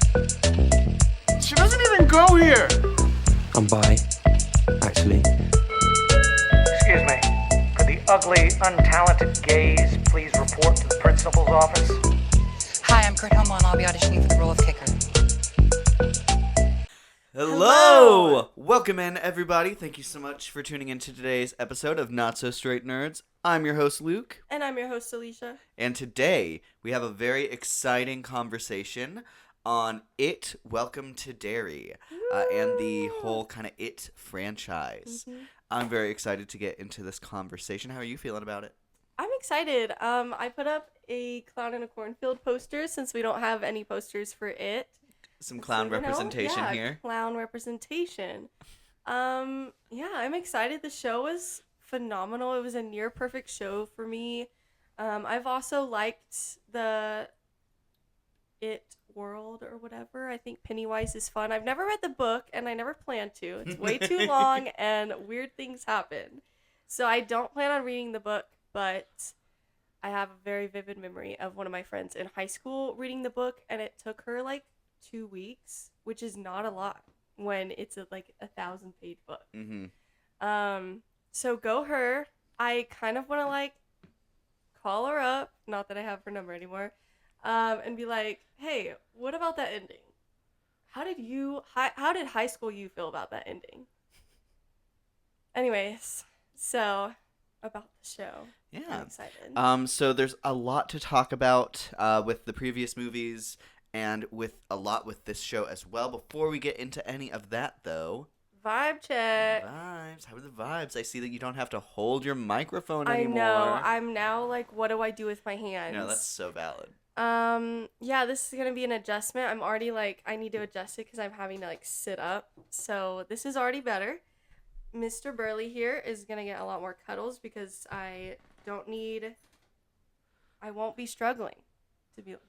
She doesn't even go here. I'm bi, actually. Excuse me. Could the ugly, untalented gays please report to the principal's office? Hi, I'm Kurt Hummel, and I'll be auditioning for the role of kicker. Hello! Welcome in, everybody. Thank you so much for tuning in to today's episode of Not So Straight Nerds. I'm your host, Luke. And I'm your host, Alicia. And today, we have a very exciting conversation on It, Welcome to Derry, and the whole kind of It franchise. Mm-hmm. I'm very excited to get into this conversation. How are you feeling about it? I'm excited. I put up a clown in a cornfield poster since we don't have any posters for it. Some clown representation here. Clown representation. I'm excited. The show was phenomenal. It was a near perfect show for me. I've also liked the It world or whatever. I think Pennywise is fun. I've never read the book and I never plan to. It's way too long and weird things happen. So I don't plan on reading the book, but I have a very vivid memory of one of my friends in high school reading the book, and it took her like 2 weeks, which is not a lot when it's a 1,000-page book. Mm-hmm. So go her. I kind of want to call her up, not that I have her number anymore, and be like, hey, what about that ending? How did high school you feel about that ending? Anyways, so about the show. Yeah. I'm excited. So there's a lot to talk about with the previous movies and with this show as well. Before we get into any of that, though, Vibe check. vibes. How are the vibes? I see that you don't have to hold your microphone anymore. I know. I'm now what do I do with my hands? No, that's so valid. Yeah, this is gonna be an adjustment. I'm already I need to adjust it because I'm having to sit up. So this is already better. Mr. Burley here is gonna get a lot more cuddles because I won't be struggling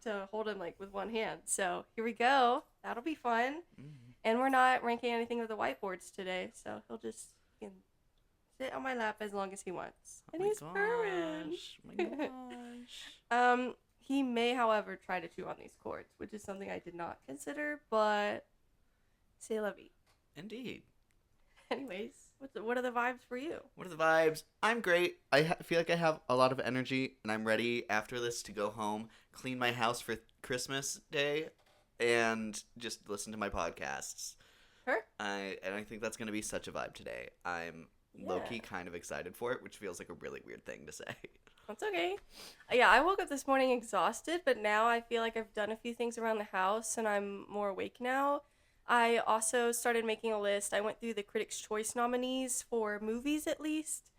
to hold him with one hand. So here we go. That'll be fun. Mm-hmm. And we're not ranking anything with the whiteboards today, so he can sit on my lap as long as he wants. And he's purring. Oh my gosh. He may, however, try to chew on these cords, which is something I did not consider, but c'est la vie. Indeed. Anyways, what are the vibes for you? What are the vibes? I'm great. I feel like I have a lot of energy, and I'm ready after this to go home, clean my house for Christmas Day, and just listen to my podcasts. Sure. I think that's going to be such a vibe today. I'm low-key kind of excited for it, which feels like a really weird thing to say. That's okay. Yeah, I woke up this morning exhausted, but now I feel like I've done a few things around the house, and I'm more awake now. I also started making a list. I went through the Critics' Choice nominees for movies, at least,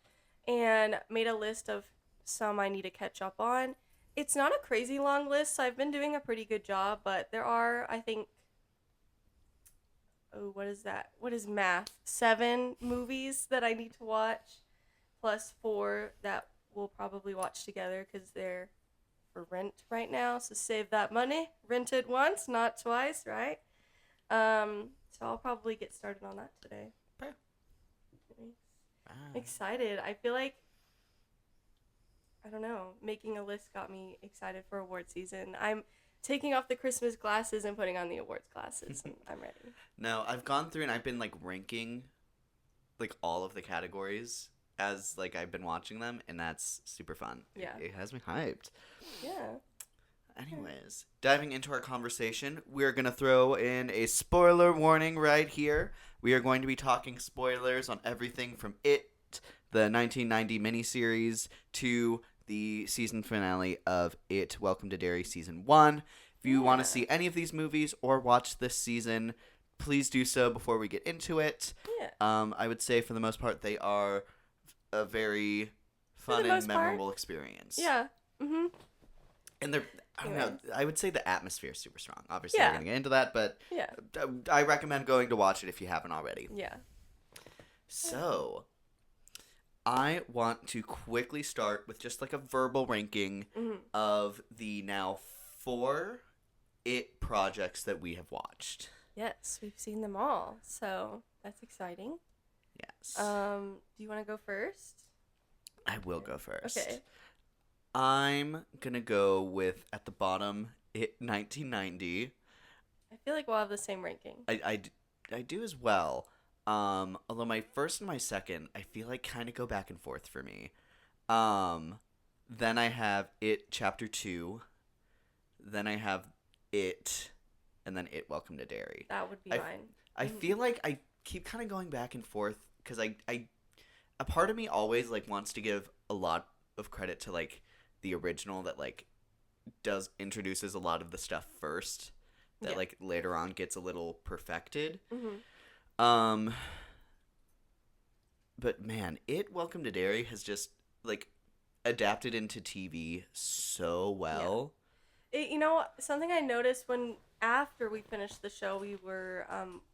and made a list of some I need to catch up on. It's not a crazy long list, so I've been doing a pretty good job, but there are, I think, what is that? What is math? 7 movies that I need to watch, plus 4 that we'll probably watch together because they're for rent right now, so save that money. Rent it once, not twice, right? So I'll probably get started on that today. Okay. I'm excited. I feel like, I don't know, making a list got me excited for award season. I'm taking off the Christmas glasses and putting on the awards glasses, and I'm ready. No, I've gone through and I've been ranking all of the categories as I've been watching them, and that's super fun. Yeah. It has me hyped. Yeah. Anyways, diving into our conversation, we're going to throw in a spoiler warning right here. We are going to be talking spoilers on everything from It, the 1990 miniseries, to the season finale of It, Welcome to Derry Season 1. If you want to see any of these movies or watch this season, please do so before we get into it. Yeah. I would say for the most part they are a very fun and memorable experience. Yeah. Mm-hmm. And they're, I don't know, I would say the atmosphere is super strong. Obviously, Yeah. we're going to get into that, but I recommend going to watch it if you haven't already. Yeah. So, I want to quickly start with just a verbal ranking of the now 4 It projects that we have watched. Yes, we've seen them all, so that's exciting. Yes. Do you want to go first? I will go first. Okay. I'm going to go with, at the bottom, It 1990. I feel like we'll have the same ranking. I do as well. Although my first and my second, I feel like kind of go back and forth for me. Then I have It Chapter 2. Then I have It, and then It Welcome to Derry. That would be I, mine. I feel like I keep kind of going back and forth because a part of me always like wants to give a lot of credit to like the original that like introduces a lot of the stuff first that like later on gets a little perfected. But man, It Welcome to Derry has just like adapted into TV so well. Something I noticed when after we finished the show, we were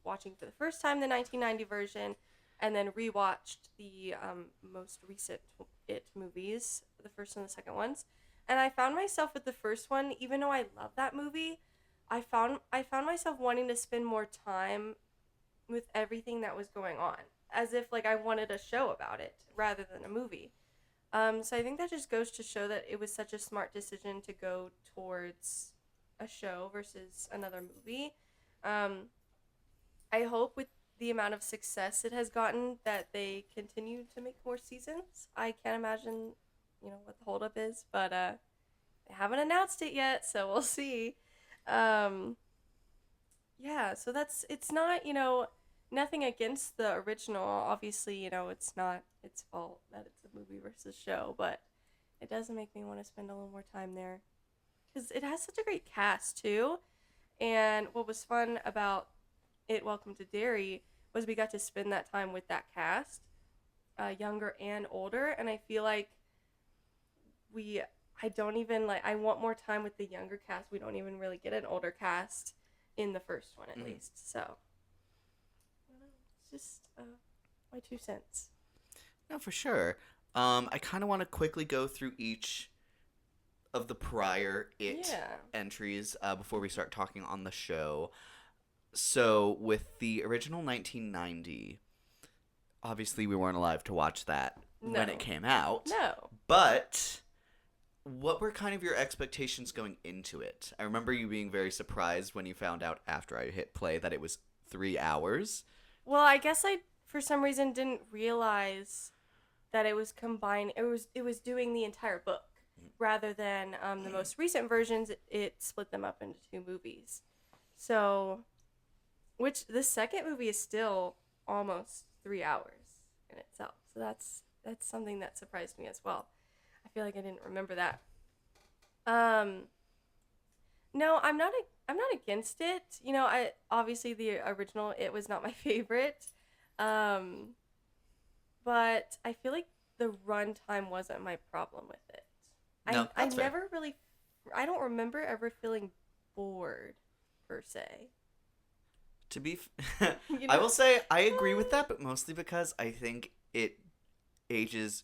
watching for the first time the 1990 version, and then rewatched the most recent It movies, the first and the second ones. And I found myself with the first one, even though I love that movie, I found myself wanting to spend more time with everything that was going on, as if like I wanted a show about it rather than a movie. So I think that just goes to show that it was such a smart decision to go towards a show versus another movie. I hope with the amount of success it has gotten that they continue to make more seasons. I can't imagine, what the holdup is, but they haven't announced it yet, so we'll see. Yeah, so it's not, nothing against the original. Obviously, it's not its fault that it's a movie versus show, but it does make me want to spend a little more time there. Because it has such a great cast, too. And what was fun about It Welcome to Derry was we got to spend that time with that cast, younger and older. And I feel like I want more time with the younger cast. We don't even really get an older cast in the first one, at least. So, I don't know. It's just my 2 cents. No, for sure. I kind of want to quickly go through each of the prior entries before we start talking on the show. So, with the original 1990, obviously we weren't alive to watch that when it came out. No. But what were kind of your expectations going into it? I remember you being very surprised when you found out after I hit play that it was 3 hours. Well, I guess I, for some reason, didn't realize that it was combined. It was doing the entire book rather than the most recent versions. It split them up into 2 movies. So, which the second movie is still almost 3 hours in itself. So that's something that surprised me as well. I feel like I didn't remember that. No, I'm not against it. I obviously the original It was not my favorite. But I feel like the runtime wasn't my problem with it. No, I that's fair. never really, I don't remember ever feeling bored per se. To be, I will say I agree with that, but mostly because I think it ages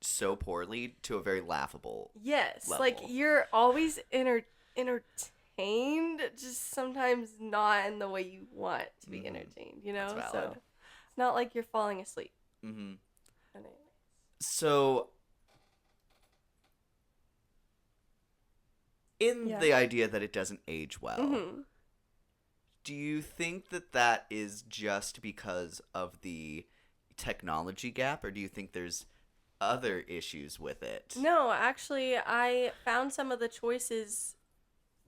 so poorly to a very laughable Yes, level. like you're always entertained, just sometimes not in the way you want to be entertained. That's valid. So it's not like you're falling asleep. Mm-hmm. Anyways. So, in the idea that it doesn't age well, do you think that is just because of the technology gap, or do you think there's other issues with it? No, actually, I found some of the choices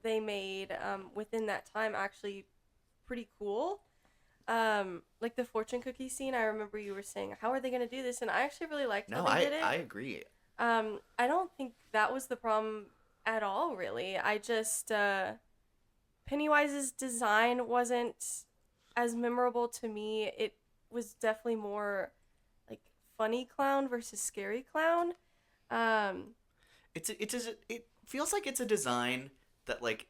they made within that time actually pretty cool. Like the fortune cookie scene, I remember you were saying, how are they going to do this? And I actually really liked how they did it. I agree. I don't think that was the problem at all, really. I just, Pennywise's design wasn't as memorable to me. It was definitely more like funny clown versus scary clown. It feels like it's a design that like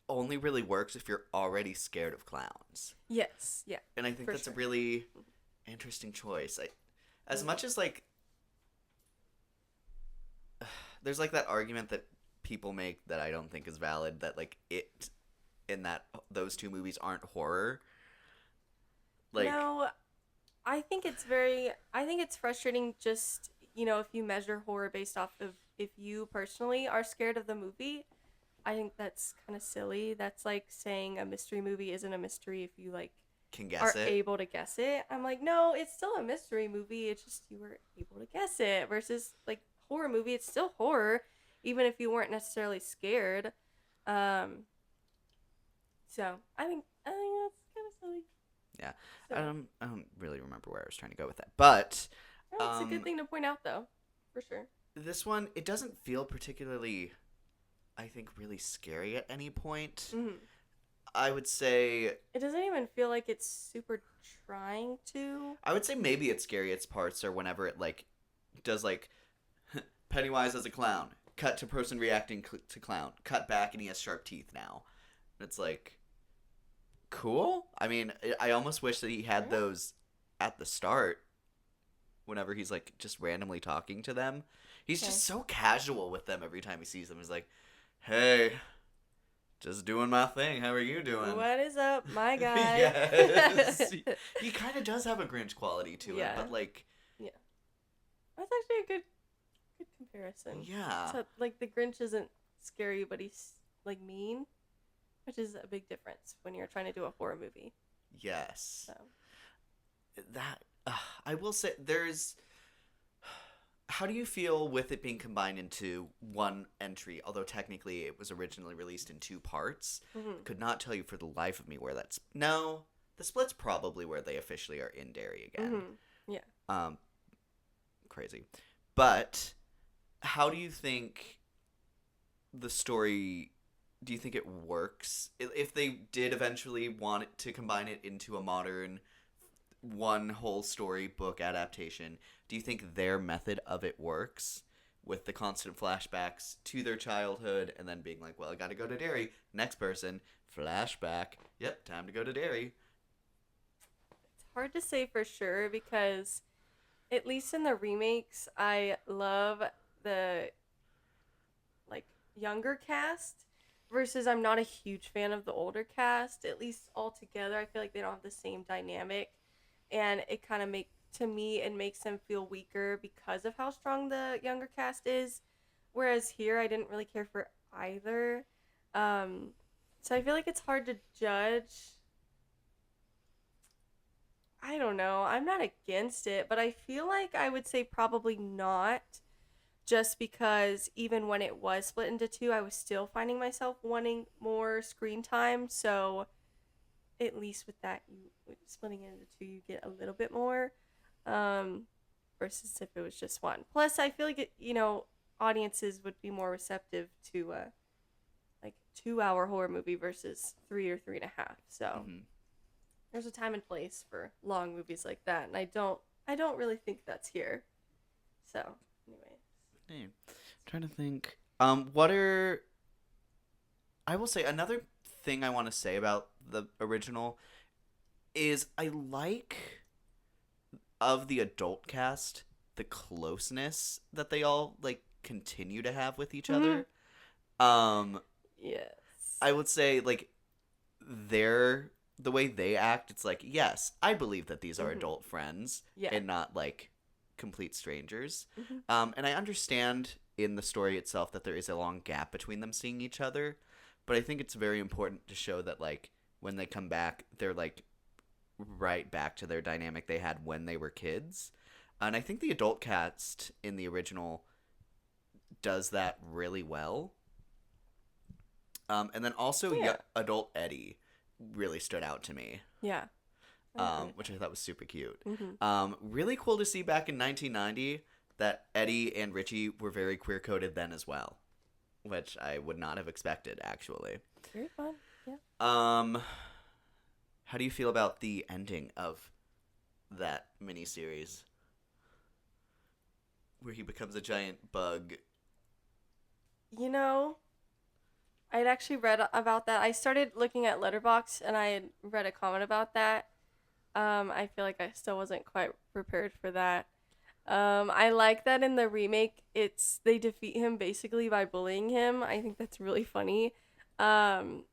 only really works if you're already scared of clowns. Yes, yeah. And I think that's sure. a really interesting choice. As much as like there's like that argument that people make that I don't think is valid, that like it and that those 2 movies aren't horror. Like, no, I think it's frustrating just, if you measure horror based off of if you personally are scared of the movie I think that's kind of silly. That's like saying a mystery movie isn't a mystery if you like Can are guess it. able to guess it. I'm like, no, it's still a mystery movie. It's just you were able to guess it. Versus like horror movie, it's still horror, even if you weren't necessarily scared. Um, so I think that's kind of silly. Yeah. So, I don't really remember where I was trying to go with that. But no, it's a good thing to point out, though, for sure. this one, it doesn't feel particularly, I think, really scary at any point. Mm-hmm. I would say It doesn't even feel like it's super trying to. maybe it's scary. Its parts are whenever it like does like Pennywise as a clown, cut to person reacting to clown, cut back and he has sharp teeth now. It's like cool. I mean, I almost wish that he had those at the start. Whenever he's like just randomly talking to them, he's just so casual with them every time he sees them. He's like, "Hey, just doing my thing. How are you doing?" What is up, my guy? Yes. He kind of does have a Grinch quality to him, but like, yeah, that's actually a good comparison. yeah, So, like the Grinch isn't scary, but he's like mean, which is a big difference when you're trying to do a horror movie. yes. So That I will say, there's. How do you feel with it being combined into one entry? Although technically it was originally released in 2 parts. Could not tell you for the life of me where that's. No, the split's probably where they officially are in Derry again. yeah, Crazy. But how do you think the story? Do you think it works? If they did eventually want it to combine it into a modern one whole story book adaptation, do you think their method of it works with the constant flashbacks to their childhood and then being like, well, I gotta go to Derry, next person, flashback, yep, time to go to Derry? it's hard to say for sure because at least in the remakes, I love the like younger cast versus I'm not a huge fan of the older cast. At least altogether, I feel like they don't have the same dynamic, and it kind of it makes them feel weaker because of how strong the younger cast is. Whereas here, I didn't really care for either. So I feel like it's hard to judge. I don't know. I'm not against it, but I feel like I would say probably not. Just because even when it was split into 2, I was still finding myself wanting more screen time. So at least with that, splitting it into 2, you get a little bit more, versus if it was just 1. Plus, I feel like audiences would be more receptive to like 2-hour horror movie versus 3 or 3.5. So there's a time and place for long movies like that, and I don't really think that's here. So anyway. I'm trying to think. I will say another thing I want to say about the original is I like of the adult cast the closeness that they all like continue to have with each other. Yes. I would say like the way they act, it's like, yes, I believe that these are adult friends and not like complete strangers. And I understand in the story itself that there is a long gap between them seeing each other, but I think it's very important to show that like when they come back, they're like right back to their dynamic they had when they were kids. And I think the adult cast in the original does that really well. And then also adult Eddie really stood out to me. Yeah. Which I thought was super cute. Really cool to see back in 1990 that Eddie and Richie were very queer-coded then as well, which I would not have expected, actually. Very fun, yeah. How do you feel about the ending of that miniseries? Where he becomes a giant bug. I'd actually read about that. I started looking at Letterboxd, and I had read a comment about that. I feel like I still wasn't quite prepared for that. I like that in the remake, they defeat him basically by bullying him. I think that's really funny. And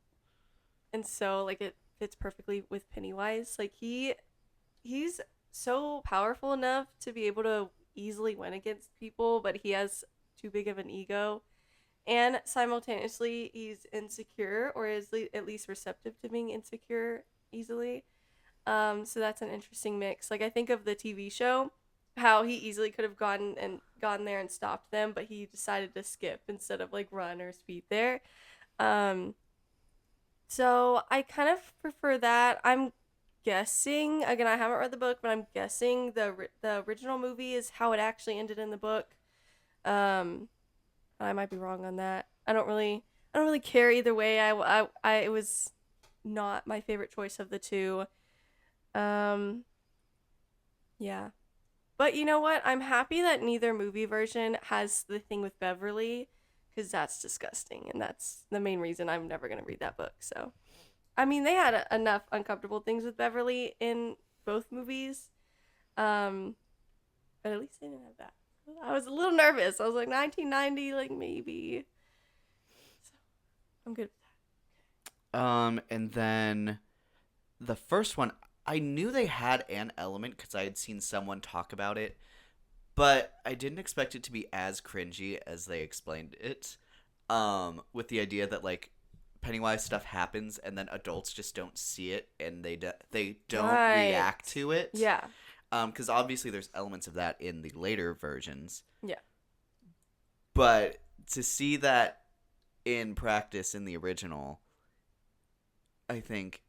so like it fits perfectly with Pennywise. Like he's so powerful enough to be able to easily win against people, but he has too big of an ego. and simultaneously he's insecure, or is at least receptive to being insecure easily. So that's an interesting mix. Like, I think of the TV show, how he easily could have gone there and stopped them, but he decided to skip instead of like run or speed there. Um, so I kind of prefer that. I'm guessing, again, I haven't read the book, but I'm guessing the original movie is how it actually ended in the book. I might be wrong on that. I don't really care either way. It was not my favorite choice of the two. Yeah. But you know what? I'm happy that neither movie version has the thing with Beverly, because that's disgusting, and that's the main reason I'm never going to read that book. So, I mean, they had enough uncomfortable things with Beverly in both movies, but at least they didn't have that. I was a little nervous. I was like, 1990, like, maybe. So, I'm good with that. And then the first one, I knew they had an element because I had seen someone talk about it, but I didn't expect it to be as cringy as they explained it. With the idea that like Pennywise stuff happens and then adults just don't see it and they don't react to it. Yeah. Because obviously there's elements of that in the later versions. Yeah. But to see that in practice in the original, I think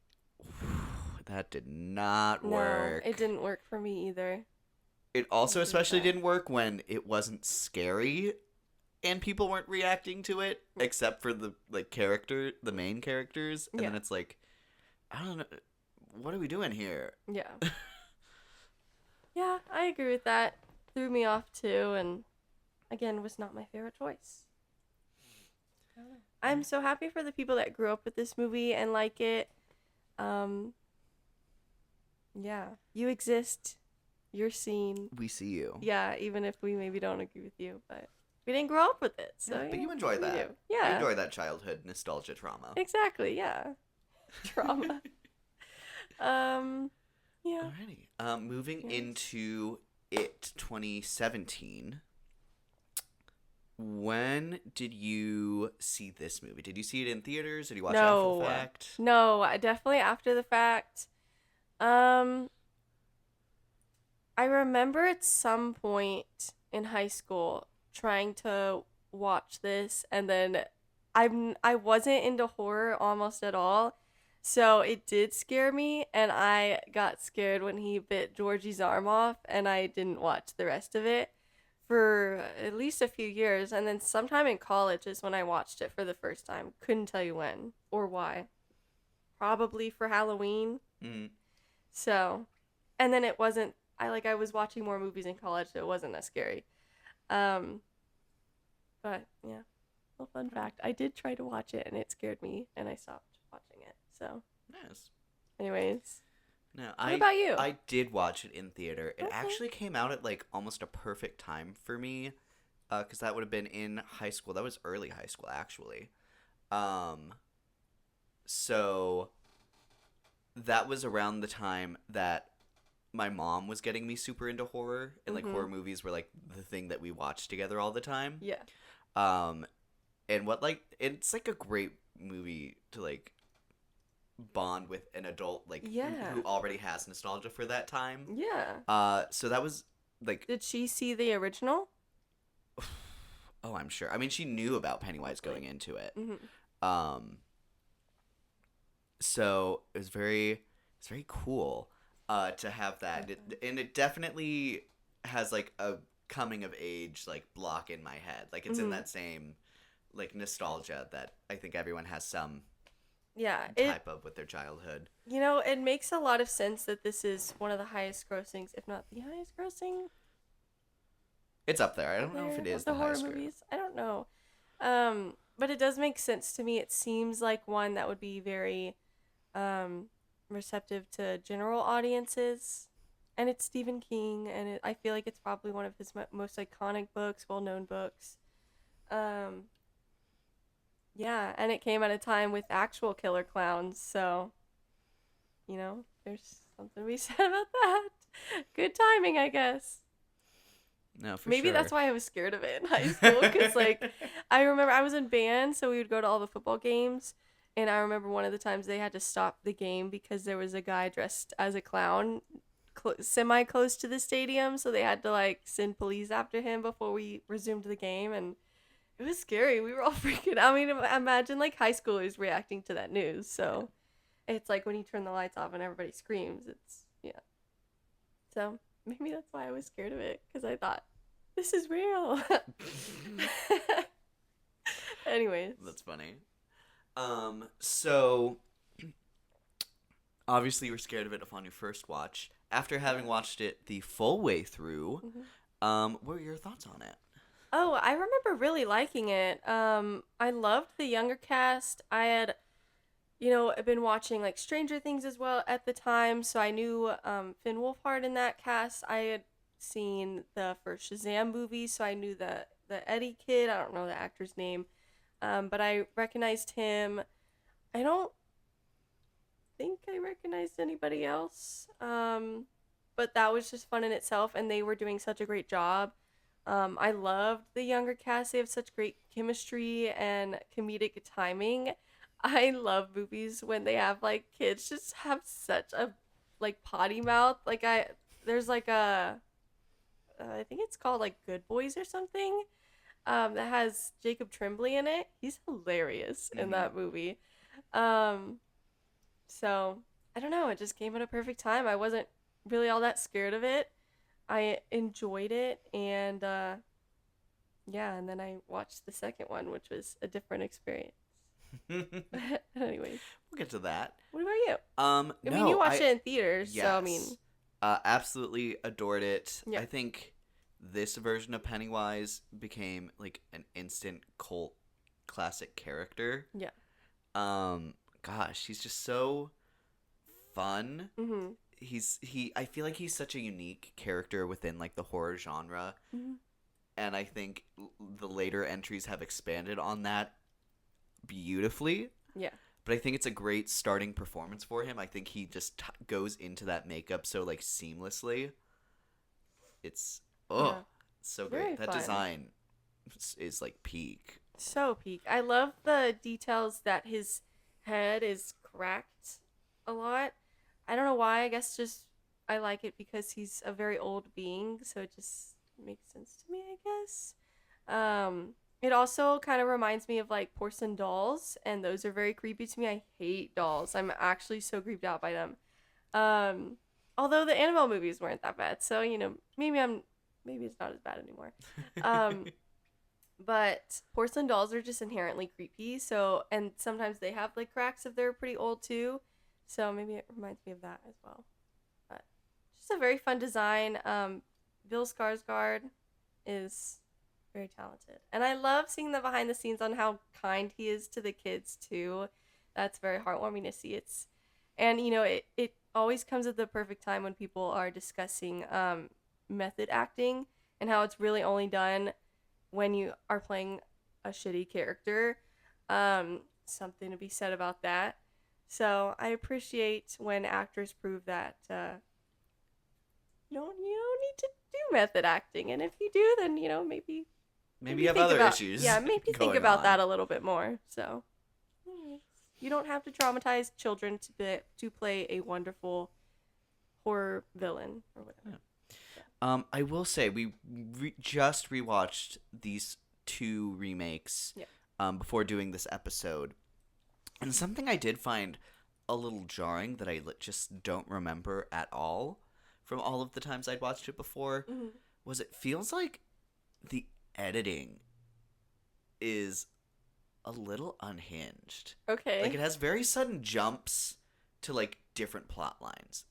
that did not work. No, it didn't work for me either. It also especially didn't work when it wasn't scary and people weren't reacting to it, except for the the main characters. And then it's like, I don't know, what are we doing here? Yeah. Yeah, I agree with that. Threw me off too, and again, was not my favorite choice. I'm so happy for the people that grew up with this movie and like it. Yeah, you exist. You're seen. We see you. Yeah, even if we maybe don't agree with you, but we didn't grow up with it, so Yeah, but you enjoy that. do. Yeah, You enjoy that childhood nostalgia trauma. exactly. Yeah, trauma. Yeah. Alrighty. Moving into It 2017. When did you see this movie? Did you see it in theaters? Did you watch it after the fact? No, definitely after the fact. I remember at some point in high school trying to watch this, and then I wasn't into horror almost at all. So it did scare me, and I got scared when he bit Georgie's arm off, and I didn't watch the rest of it for at least a few years. And then sometime in college is when I watched it for the first time. Couldn't tell you when or why. Probably for Halloween. Mm-hmm. So, and then it wasn't, I was watching more movies in college, so it wasn't as scary. But yeah, little fun fact, I did try to watch it, and it scared me, and I stopped watching it. So, Nice. anyways, No, what about you? I did watch it in theater. It Okay. actually came out at like almost a perfect time for me, because that would have been in high school. That was early high school, actually. So that was around the time that my mom was getting me super into horror, and like horror movies were like the thing that we watched together all the time. Yeah. And it's like a great movie to like bond with an adult who already has nostalgia for that time. Yeah. So that was like, Did she see the original? oh, I'm sure. I mean, she knew about Pennywise going into it. Mm-hmm. So it's very cool to have that. And it definitely has like a coming of age like block in my head. Like it's in that same like nostalgia that I think everyone has some type of with their childhood. You know, it makes a lot of sense that this is one of the highest grossings, if not the highest grossing. It's up there. I don't know if it is the the horror highest movies. I don't know. But it does make sense to me. It seems like one that would be very receptive to general audiences. And it's Stephen King, and I feel like it's probably one of his most iconic books, well-known books. Yeah, and it came at a time with actual killer clowns, so, you know, there's something to be said about that. Good timing, I guess. No, for Maybe sure. that's why I was scared of it in high school. Because, like, I remember I was in band, so we would go to all the football games. And I remember one of the times they had to stop the game because there was a guy dressed as a clown semi-close to the stadium. So they had to, like, send police after him before we resumed the game. And it was scary. We were all freaking out. I mean, imagine, like, high schoolers reacting to that news. So it's like when you turn the lights off and everybody screams. It's, yeah. So maybe that's why I was scared of it, because I thought, this is real. Anyways. That's funny. So obviously you were scared of it upon your first watch. After having watched it the full way through, what were your thoughts on it? Oh, I remember really liking it. I loved the younger cast. I had, been watching like Stranger Things as well at the time, so I knew Finn Wolfhard in that cast. I had seen the first Shazam movie, so I knew the Eddie kid. I don't know the actor's name, but I recognized him. I don't think I recognized anybody else, but that was just fun in itself, and they were doing such a great job. I loved the younger cast. They have such great chemistry and comedic timing. I love movies when they have, like, kids just have such a, like, potty mouth. Like, there's, like, I think it's called, like, Good Boys or something, that has Jacob Tremblay in it. He's hilarious in that movie. So, I don't know. It just came at a perfect time. I wasn't really all that scared of it. I enjoyed it, and, yeah, and then I watched the second one, which was a different experience. Anyways, We'll get to that. what about you? I No, mean, you watched it in theaters, yes. so I mean, Absolutely adored it. Yeah. I think this version of Pennywise became like an instant cult classic character. yeah. Gosh, he's just so fun. Mm-hmm. I feel like he's such a unique character within like the horror genre. Mm-hmm. And I think the later entries have expanded on that beautifully. Yeah. But I think it's a great starting performance for him. I think he just goes into that makeup so like seamlessly. It's Yeah. so Very great. That fun. design is like peak. So peak. I love the details that his head is cracked a lot. I don't know why. I guess just I like it because he's a very old being, so it just makes sense to me, I guess. It also kind of reminds me of like porcelain dolls, and those are very creepy to me. I hate dolls. I'm actually so creeped out by them. Although the Annabelle movies weren't that bad, so maybe it's not as bad anymore. But porcelain dolls are just inherently creepy. So, and sometimes they have like cracks if they're pretty old too. So maybe it reminds me of that as well. But just a very fun design. Bill Skarsgård is very talented, and I love seeing the behind the scenes on how kind he is to the kids too. That's very heartwarming to see. And it always comes at the perfect time when people are discussing method acting and how it's really only done when you are playing a shitty character. Something to be said about that. So I appreciate when actors prove that you don't need to do method acting, and if you do, then maybe Maybe you have other issues. Yeah, maybe think going about on. that a little bit more. So you don't have to traumatize children to play a wonderful horror villain or whatever. Yeah. I will say we just rewatched these two remakes before doing this episode, and something I did find a little jarring that I just don't remember at all from all of the times I'd watched it before was it feels like the editing is a little unhinged. Okay. Like it has very sudden jumps to like different plot lines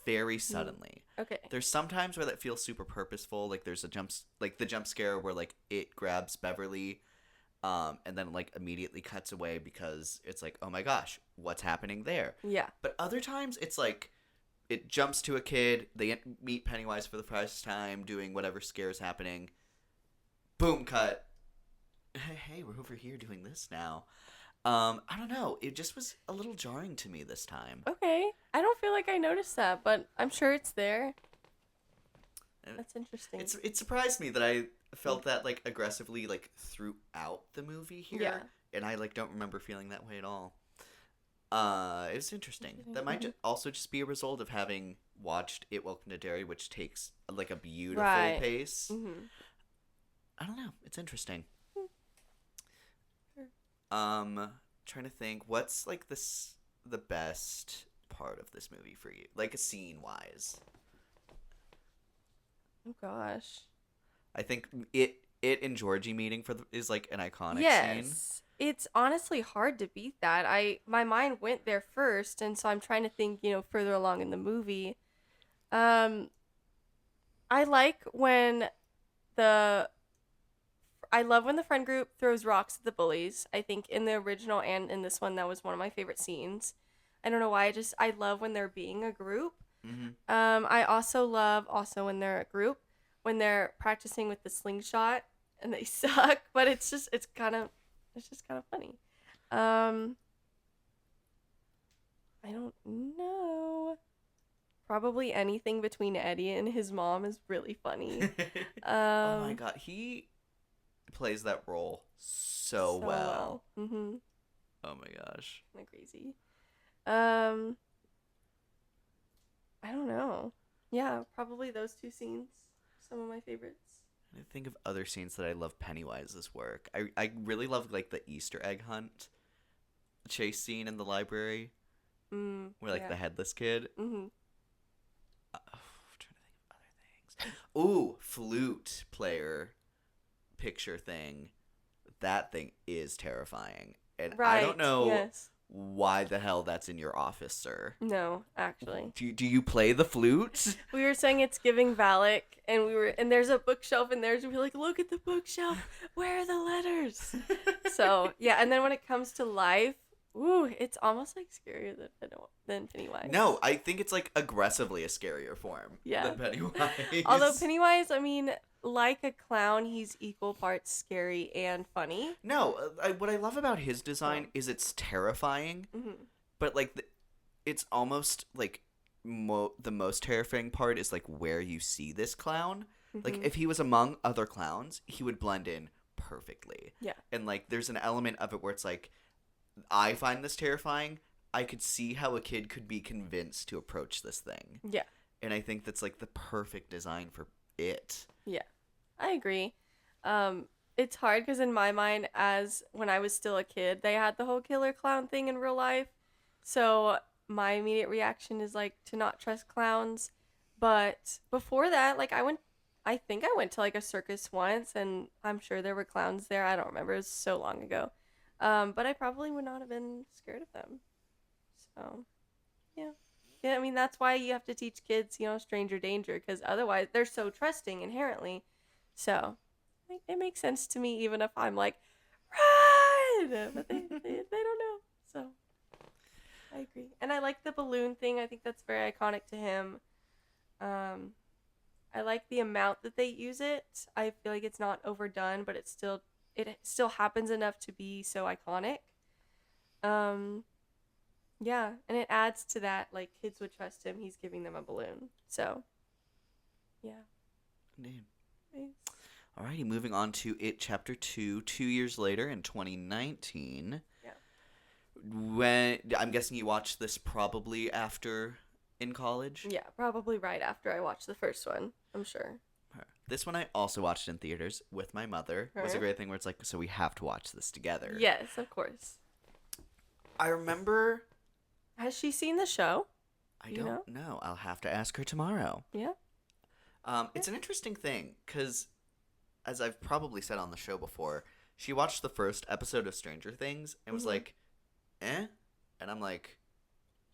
very suddenly. Okay. There's sometimes where that feels super purposeful. Like there's the jump scare where like it grabs Beverly, and then like immediately cuts away because it's like, oh my gosh, what's happening there? Yeah. But other times it's like it jumps to a kid, they meet Pennywise for the first time, doing whatever scare is happening. Boom, cut. Hey, we're over here doing this now. I don't know. It just was a little jarring to me this time. Okay. I don't feel like I noticed that, but I'm sure it's there. And That's interesting. it surprised me that I felt that like aggressively like throughout the movie here, Yeah. and I like don't remember feeling that way at all. It was interesting. That might also just be a result of having watched It Welcome to Derry, which takes like a beautiful Right. pace. Mm-hmm. I don't know. It's interesting. Sure. Trying to think, what's like the best part of this movie for you, like a scene wise? Oh gosh. I think it and Georgie meeting is like an iconic scene. Yes. It's honestly hard to beat that. My mind went there first, and so I'm trying to think, further along in the movie. I like when I love when the friend group throws rocks at the bullies. I think in the original and in this one, that was one of my favorite scenes. I don't know why. I love when they're being a group. Mm-hmm. I also love when they're a group, when they're practicing with the slingshot and they suck, but it's just kind of funny. I don't know. Probably anything between Eddie and his mom is really funny. Oh my god, he plays that role so well. Mm-hmm. Oh my gosh. Kind of crazy. I don't know. Yeah, probably those two scenes. Some of my favorites. I think of other scenes that I love Pennywise's work. I really love like the Easter egg hunt chase scene in the library. Where like the headless kid. Mm-hmm. I'm trying to think of other things. Ooh, flute player picture thing. That thing is terrifying. And I don't know why the hell that's in your office, sir. No, actually. Do you play the flute? We were saying it's giving Valak, and there's a bookshelf in there, so we're like, look at the bookshelf. Where are the letters? So, yeah, and then when it comes to life, ooh, it's almost like scarier than Pennywise. No, I think it's like aggressively a scarier form than Pennywise. Although Pennywise, I mean, like a clown, he's equal parts scary and funny. No, what I love about his design is it's terrifying, but like it's almost like the most terrifying part is like where you see this clown. Like if he was among other clowns, he would blend in perfectly. Yeah. And like there's an element of it where it's like, I find this terrifying. I could see how a kid could be convinced to approach this thing. Yeah. And I think that's like the perfect design for it. Yeah. I agree. It's hard because in my mind, as when I was still a kid, they had the whole killer clown thing in real life. So my immediate reaction is like to not trust clowns. But before that, like I think I went to like a circus once, and I'm sure there were clowns there. I don't remember. It was so long ago. But I probably would not have been scared of them. So, yeah. Yeah, I mean, that's why you have to teach kids, stranger danger, because otherwise they're so trusting inherently. So, it makes sense to me, even if I'm like, run! But they don't know. So, I agree. And I like the balloon thing. I think that's very iconic to him. I like the amount that they use it. I feel like it's not overdone, but it still happens enough to be so iconic. Yeah, and it adds to that, like, kids would trust him. He's giving them a balloon. So, yeah. Indeed. Nice. Alrighty, moving on to It Chapter 2, 2 years later in 2019. Yeah. When I'm guessing you watched this probably after in college? Yeah, probably right after I watched the first one, I'm sure. This one I also watched in theaters with my mother. It was a great thing where it's like, so we have to watch this together. Yes, of course. I remember... Has she seen the show? I don't know. I'll have to ask her tomorrow. Yeah. It's an interesting thing, because, as I've probably said on the show before, she watched the first episode of Stranger Things and was like, eh? And I'm like,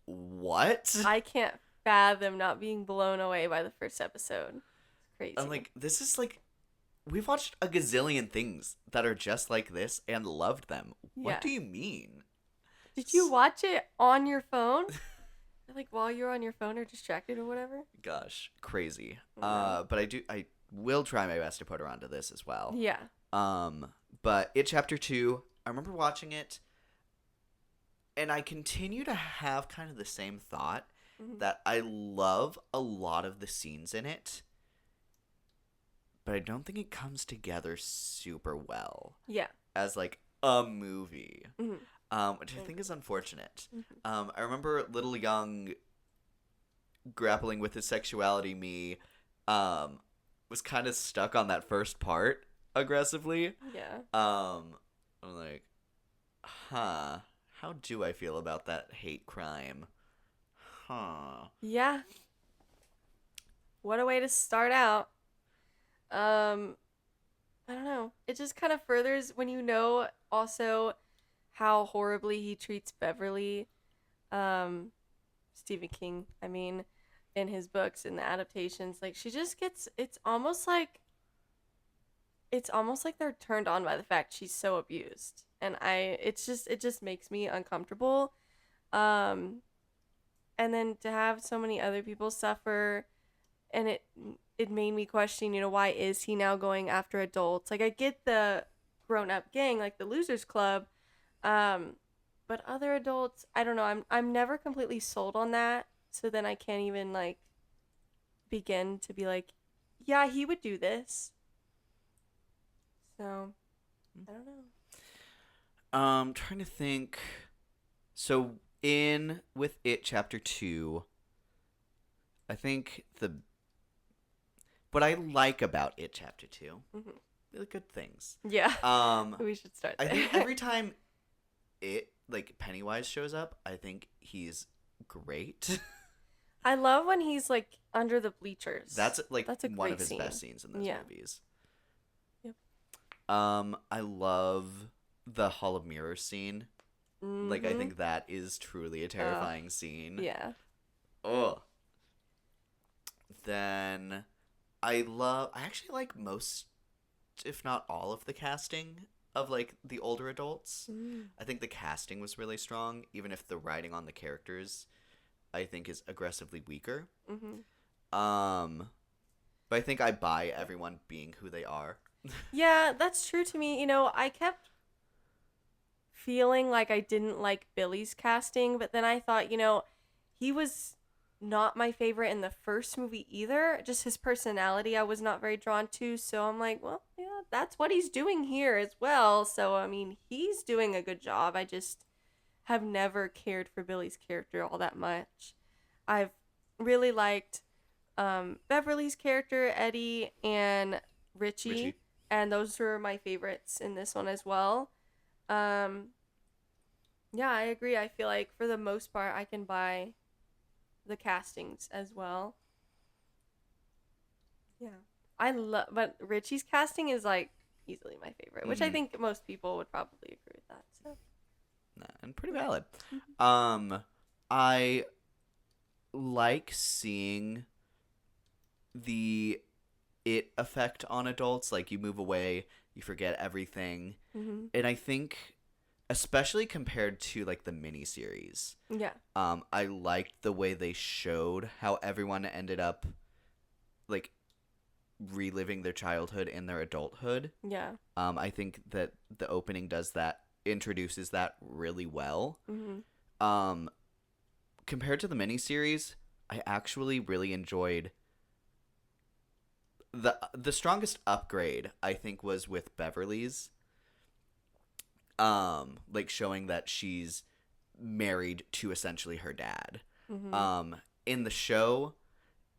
what? I can't fathom not being blown away by the first episode. It's crazy. I'm like, this is like, we've watched a gazillion things that are just like this and loved them. What do you mean? Did you watch it on your phone? Like while you're on your phone or distracted or whatever? Gosh, crazy. But I will try my best to put her onto this as well. Yeah. But It Chapter 2, I remember watching it, and I continue to have kind of the same thought that I love a lot of the scenes in it, but I don't think it comes together super well Yeah. as like a movie, Mm-hmm. which I think is unfortunate. Mm-hmm. I remember little young grappling with his sexuality. Me was kind of stuck on that first part aggressively. Yeah. I'm like, huh, how do I feel about that hate crime? Huh. Yeah. What a way to start out. I don't know. It just kind of furthers when you know also how horribly he treats Beverly. Stephen King, I mean, in his books and the adaptations, like she just gets it's almost like they're turned on by the fact she's so abused. And it just makes me uncomfortable. Um and then to have so many other people suffer, and it made me question, why is he now going after adults? Like I get the grown up gang, like the Losers Club, but other adults, I don't know. I'm never completely sold on that. So then I can't even like begin to be like, yeah, he would do this. So I don't know. Trying to think. So in with It Chapter 2, I think what I like about It Chapter 2, the good things. Yeah, Um, we should start I there. think every time like Pennywise shows up, I think he's great. I love when he's like under the bleachers. That's like That's a one great of his scene. best scenes in those Yeah. movies. Yep. I love the Hall of Mirrors scene. Like I Mhm. think that is truly a terrifying scene. Yeah. Oh. Then I actually like most, if not all of the casting of like the older adults. I think the casting was really strong, even if the writing on the characters I think is aggressively weaker. But I think I buy everyone being who they are. Yeah, that's true to me. I kept feeling like I didn't like Billy's casting, but then I thought, he was not my favorite in the first movie either. Just his personality I was not very drawn to, so I'm like, well, yeah, that's what he's doing here as well. So I mean, he's doing a good job. I just have never cared for Billy's character all that much. I've really liked Beverly's character, Eddie, and Richie. And those were my favorites in this one as well. Yeah, I agree. I feel like for the most part, I can buy the castings as well. Yeah, but Richie's casting is like easily my favorite, which I think most people would probably agree with that. So, And pretty valid. I like seeing the it effect on adults. Like you move away, you forget everything, and I think, especially compared to like the miniseries, yeah, I liked the way they showed how everyone ended up like reliving their childhood in their adulthood. yeah, I think that the opening introduces that really well. Compared to the miniseries, I actually really enjoyed the strongest upgrade. I think was with Beverly's, like showing that she's married to essentially her dad. In the show,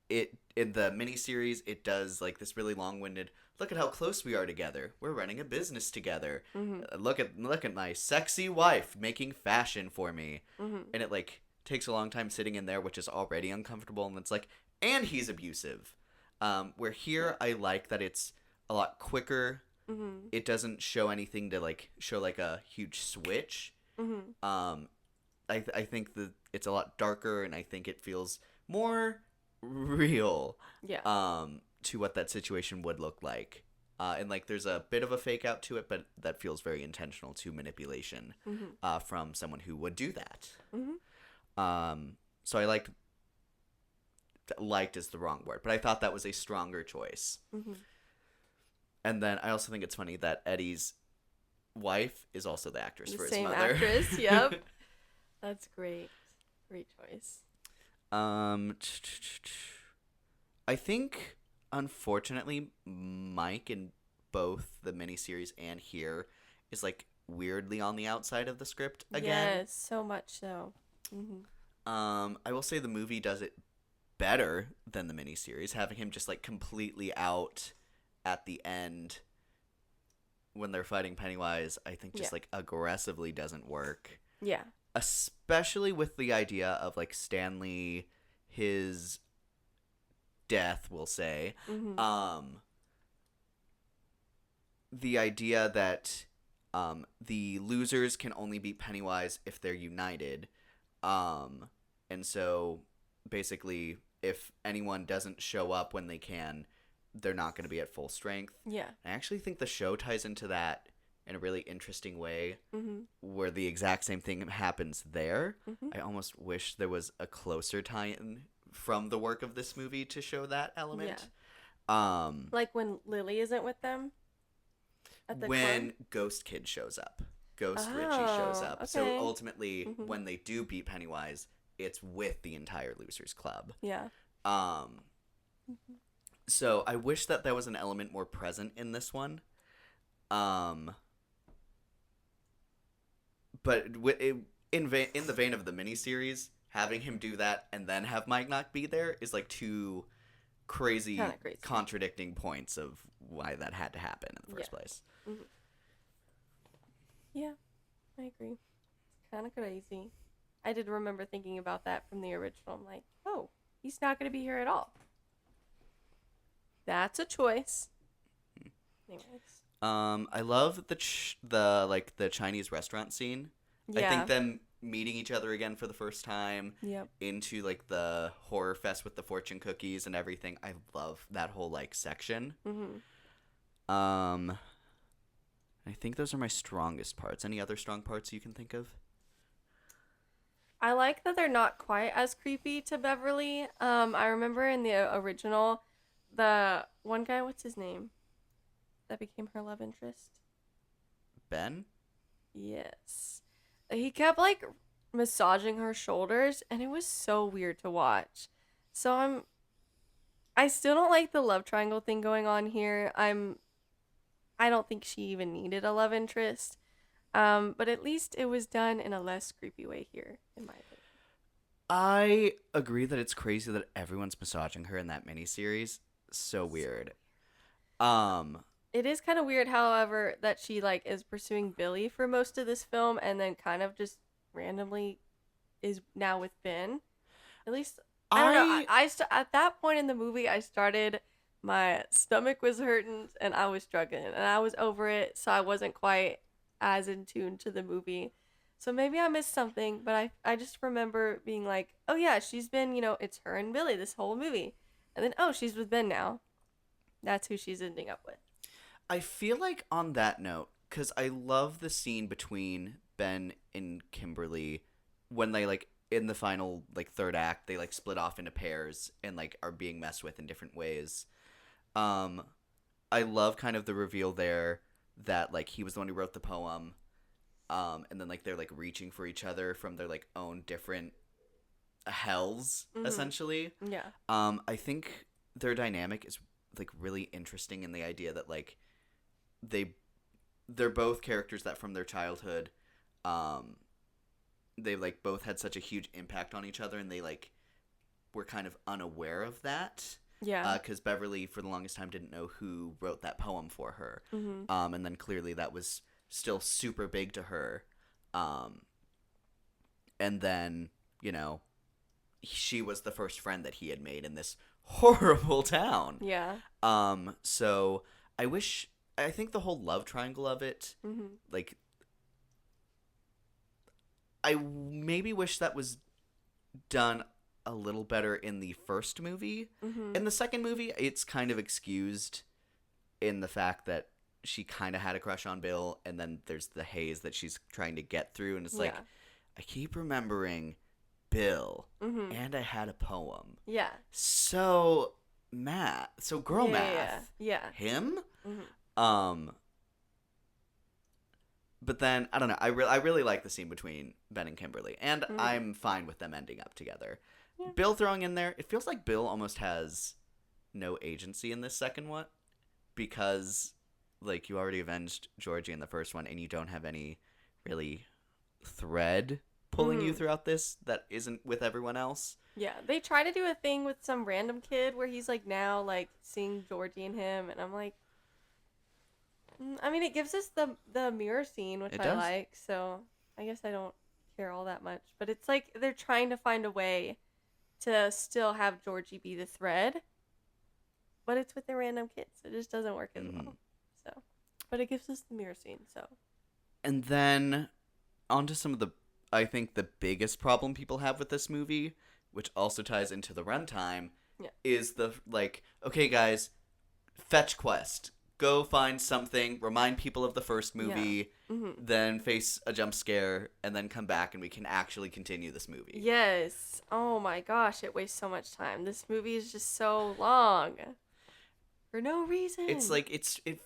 in the miniseries, it does like this really long-winded, look at how close we are together. We're running a business together. Look at my sexy wife making fashion for me. And it like takes a long time sitting in there, which is already uncomfortable, and it's like, and he's abusive. Where here I like that it's a lot quicker. It doesn't show anything to like show like a huge switch. I think that it's a lot darker, and I think it feels more real. yeah, To what that situation would look like. And like there's a bit of a fake out to it, but that feels very intentional to manipulation from someone who would do that. So I liked is the wrong word, but I thought that was a stronger choice. And then I also think it's funny that Eddie's wife is also the actress the for his same mother. actress. Yep, that's great. Great choice. I think unfortunately, Mike in both the miniseries and here is like weirdly on the outside of the script again. Yes, so much so. Hmm. I will say the movie does it better than the miniseries, having him just like completely out at the end when they're fighting Pennywise. I think just Yeah. like aggressively doesn't work, Yeah. especially with the idea of like Stanley, his death, we'll say. Hmm. The idea that the losers can only beat Pennywise if they're united. And so basically, if anyone doesn't show up when they can, they're not going to be at full strength. Yeah. I actually think the show ties into that in a really interesting way, Hmm. where the exact same thing happens there. Hmm. I almost wish there was a closer tie-in from the work of this movie to show that element. Like when Lily isn't with them at the When club? Ghost Kid shows up. Ghost Richie shows Oh, up. So okay. ultimately, Mhm. when they do beat Pennywise, it's with the entire Losers Club. Yeah. So I wish that there was an element more present in this one. But in the vein of the miniseries, having him do that and then have Mike not be there is like two crazy, Kinda crazy. contradicting points of why that had to happen in the first place. Yeah, I agree. It's kind of crazy. I did remember thinking about that from the original. I'm like, oh, he's not going to be here at all. That's a choice. Anyways. I love the Chinese restaurant scene. Yeah. I think them meeting each other again for the first time Yep. into like the horror fest with the fortune cookies and everything. I love that whole like section. Mm-hmm. I think those are my strongest parts. Any other strong parts you can think of? I like that they're not quite as creepy to Beverly. I remember in the original, the one guy, what's his name? That became her love interest. Ben? Yes. He kept like massaging her shoulders and it was so weird to watch. So I still don't like the love triangle thing going on here. I don't think she even needed a love interest. But at least it was done in a less creepy way here, in my opinion. I agree that it's crazy that everyone's massaging her in that miniseries. So weird. It is kind of weird, however, that she like is pursuing Billy for most of this film and then kind of just randomly is now with Ben. At least I don't know. At that point in the movie, I started. My stomach was hurting and I was struggling and I was over it, so I wasn't quite as in tune to the movie. So maybe I missed something, but I just remember being like, oh yeah, she's been, it's her and Billy this whole movie. And then, oh, she's with Ben now. That's who she's ending up with. I feel like on that note, because I love the scene between Ben and Kimberly when they like in the final like third act, they like split off into pairs and like are being messed with in different ways. I love kind of the reveal there that like he was the one who wrote the poem, and then like they're like reaching for each other from their like own different hells, essentially. Yeah. I think their dynamic is like really interesting in the idea that like they're both characters that from their childhood, they like both had such a huge impact on each other, and they like were kind of unaware of that. Yeah. Because Beverly, for the longest time, didn't know who wrote that poem for her. Mm-hmm. And then clearly that was still super big to her. And then, she was the first friend that he had made in this horrible town. Yeah. So I think the whole love triangle of it, Mm-hmm. like, I maybe wish that was done a little better in the first movie. Mm-hmm. In the second movie, it's kind of excused in the fact that she kind of had a crush on Bill, and then there's the haze that she's trying to get through, and it's like, I keep remembering Bill, Mm-hmm. and I had a poem. Yeah. So girl math. Yeah. Him? Mm-hmm. But then, I don't know, I really like the scene between Ben and Kimberly, and I'm fine with them ending up together. Yeah. Bill throwing in there, it feels like Bill almost has no agency in this second one because, like, you already avenged Georgie in the first one and you don't have any really thread pulling you throughout this that isn't with everyone else. Yeah, they try to do a thing with some random kid where he's like now like seeing Georgie and him, and I'm like, I mean, it gives us the mirror scene, which It I does. like, so I guess I don't care all that much. But it's like they're trying to find a way to still have Georgie be the thread, but it's with the random kids. It just doesn't work as well. So, but it gives us the mirror scene. So, And then on to some of the, I think, the biggest problem people have with this movie, which also ties into the runtime, is the, like, okay, guys, fetch quest. Go find something, remind people of the first movie, then face a jump scare, and then come back and we can actually continue this movie. yes. Oh my gosh, it wastes so much time. This movie is just so long. For no reason. It's like,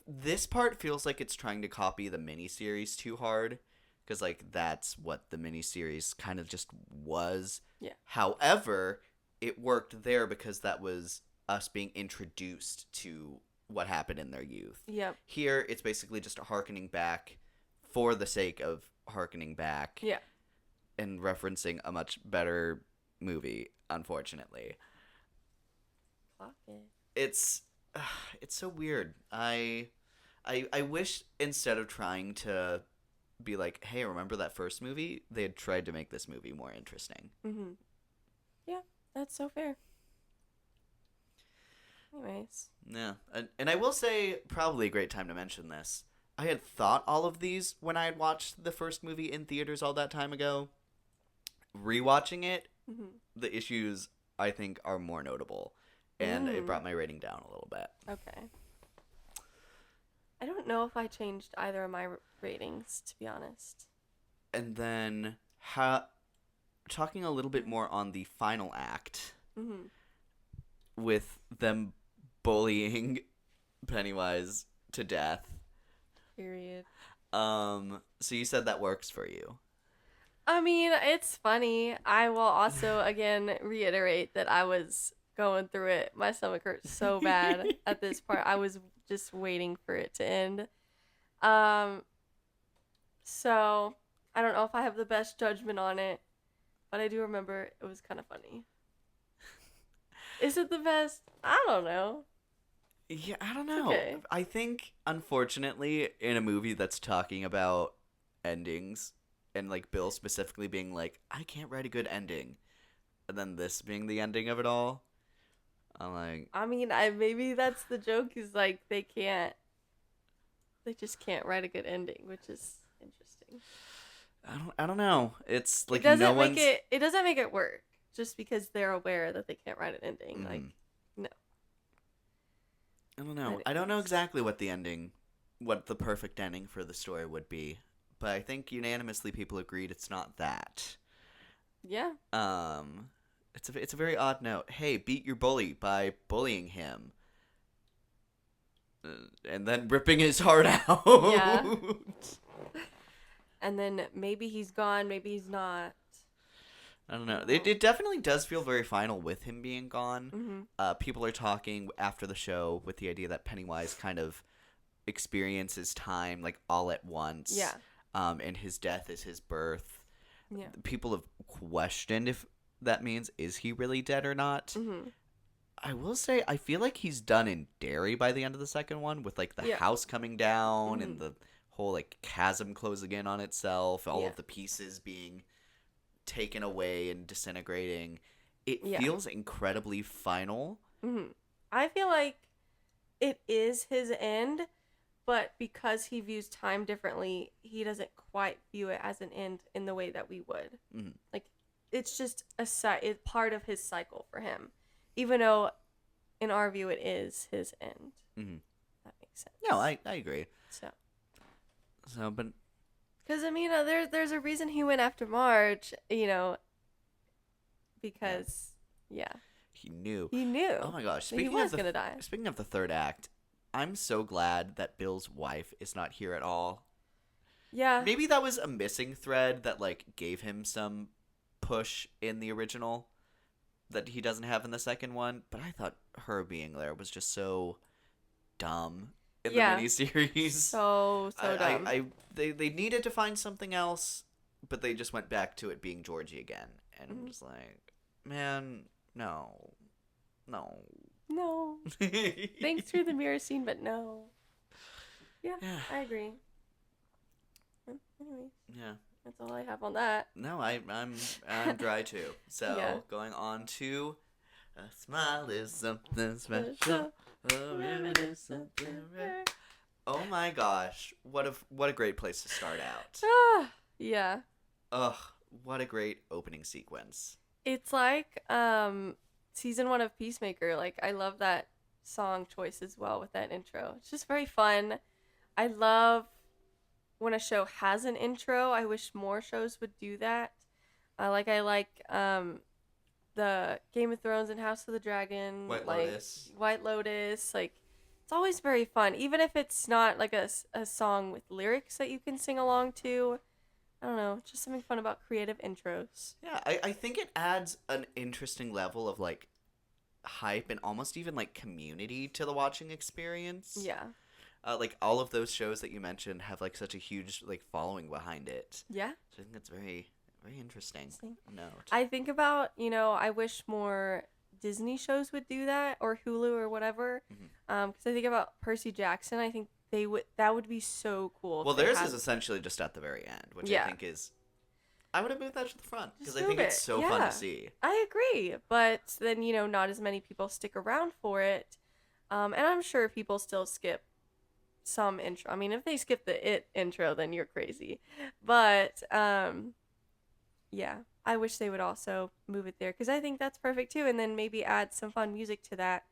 this part feels like it's trying to copy the miniseries too hard, because, like, that's what the miniseries kind of just was. Yeah. However, it worked there because that was us being introduced to what happened in their youth. Yep. Here, it's basically just a harkening back for the sake of harkening back. Yeah. And referencing a much better movie, unfortunately. Clock it. It's so weird. I wish instead of trying to be like, hey, remember that first movie? They had tried to make this movie more interesting. Mm-hmm. Yeah, that's so fair. Anyways. Yeah. And I will say, probably a great time to mention this. I had thought all of these when I had watched the first movie in theaters all that time ago. Rewatching it, the issues, I think, are more notable. And it brought my rating down a little bit. Okay. I don't know if I changed either of my ratings, to be honest. And then talking a little bit more on the final act, with them bullying Pennywise to death. Period. So you said that works for you. I mean, it's funny. I will also, again, reiterate that I was going through it. My stomach hurt so bad at this part. I was just waiting for it to end. So I don't know if I have the best judgment on it, but I do remember it was kind of funny. Is it the best? I don't know. Yeah, I don't know. Okay. I think, unfortunately, in a movie that's talking about endings, and, like, Bill specifically being like, I can't write a good ending, and then this being the ending of it all, I'm like... I mean, maybe that's the joke, is, like, they just can't write a good ending, which is interesting. I don't know. It's, like, It doesn't no make one's... it doesn't make it work, just because they're aware that they can't write an ending. Like, no. I don't know. I don't know exactly what the perfect ending for the story would be, but I think unanimously people agreed it's not that. Yeah. It's a very odd note. Hey, beat your bully by bullying him, and then ripping his heart out. Yeah. And then maybe he's gone, maybe he's not. I don't know. It definitely does feel very final with him being gone. People are talking after the show with the idea that Pennywise kind of experiences time, like, all at once. Yeah. And his death is his birth. Yeah. People have questioned if that means, is he really dead or not? I will say, I feel like he's done in Derry by the end of the second one, with, like, the house coming down and the whole, like, chasm closing in on itself, all of the pieces being taken away and disintegrating. It feels incredibly final. I feel like it is his end, but because he views time differently, he doesn't quite view it as an end in the way that we would. Like, it's just it's part of his cycle for him, even though in our view it is his end. That makes sense. No, I agree. So, but because I mean, there's a reason he went after Marge, because he knew. he knew. Oh my gosh! That he was gonna die. Speaking of the third act, I'm so glad that Bill's wife is not here at all. Yeah. Maybe that was a missing thread that, like, gave him some push in the original. that he doesn't have in the second one. But I thought her being there was just so dumb in the Yeah. miniseries. So dumb. They needed to find something else, but they just went back to it being Georgie again, and I'm just like, man, no. No. Thanks for the mirror scene, but no. Yeah, I agree. Anyways, Yeah. that's all I have on that. No, I'm dry too. So Yeah. going on to a smile is something special. It is something rare. Oh my gosh, what a great place to start out. Yeah. Ugh, what a great opening sequence. It's like season 1 of Peacemaker. Like, I love that song choice as well with that intro. It's just very fun. I love when a show has an intro. I wish more shows would do that. I like the Game of Thrones and House of the Dragon. White like, Lotus. White Lotus. Like, it's always very fun. Even if it's not like a song with lyrics that you can sing along to. I don't know. Just something fun about creative intros. Yeah, I think it adds an interesting level of like hype and almost even like community to the watching experience. Yeah. Like all of those shows that you mentioned have like such a huge like following behind it. Yeah. So I think that's very, very interesting. Note. I think about, I wish more Disney shows would do that, or Hulu or whatever. Because I think about Percy Jackson. I think that would be so cool. Well, theirs is essentially just at the very end, which I think is. I would have moved that to the front because I think it's so fun to see. I agree, but then not as many people stick around for it, and I'm sure people still skip some intro. I mean, if they skip the It intro, then you're crazy. But yeah, I wish they would also move it there because I think that's perfect too, and then maybe add some fun music to that.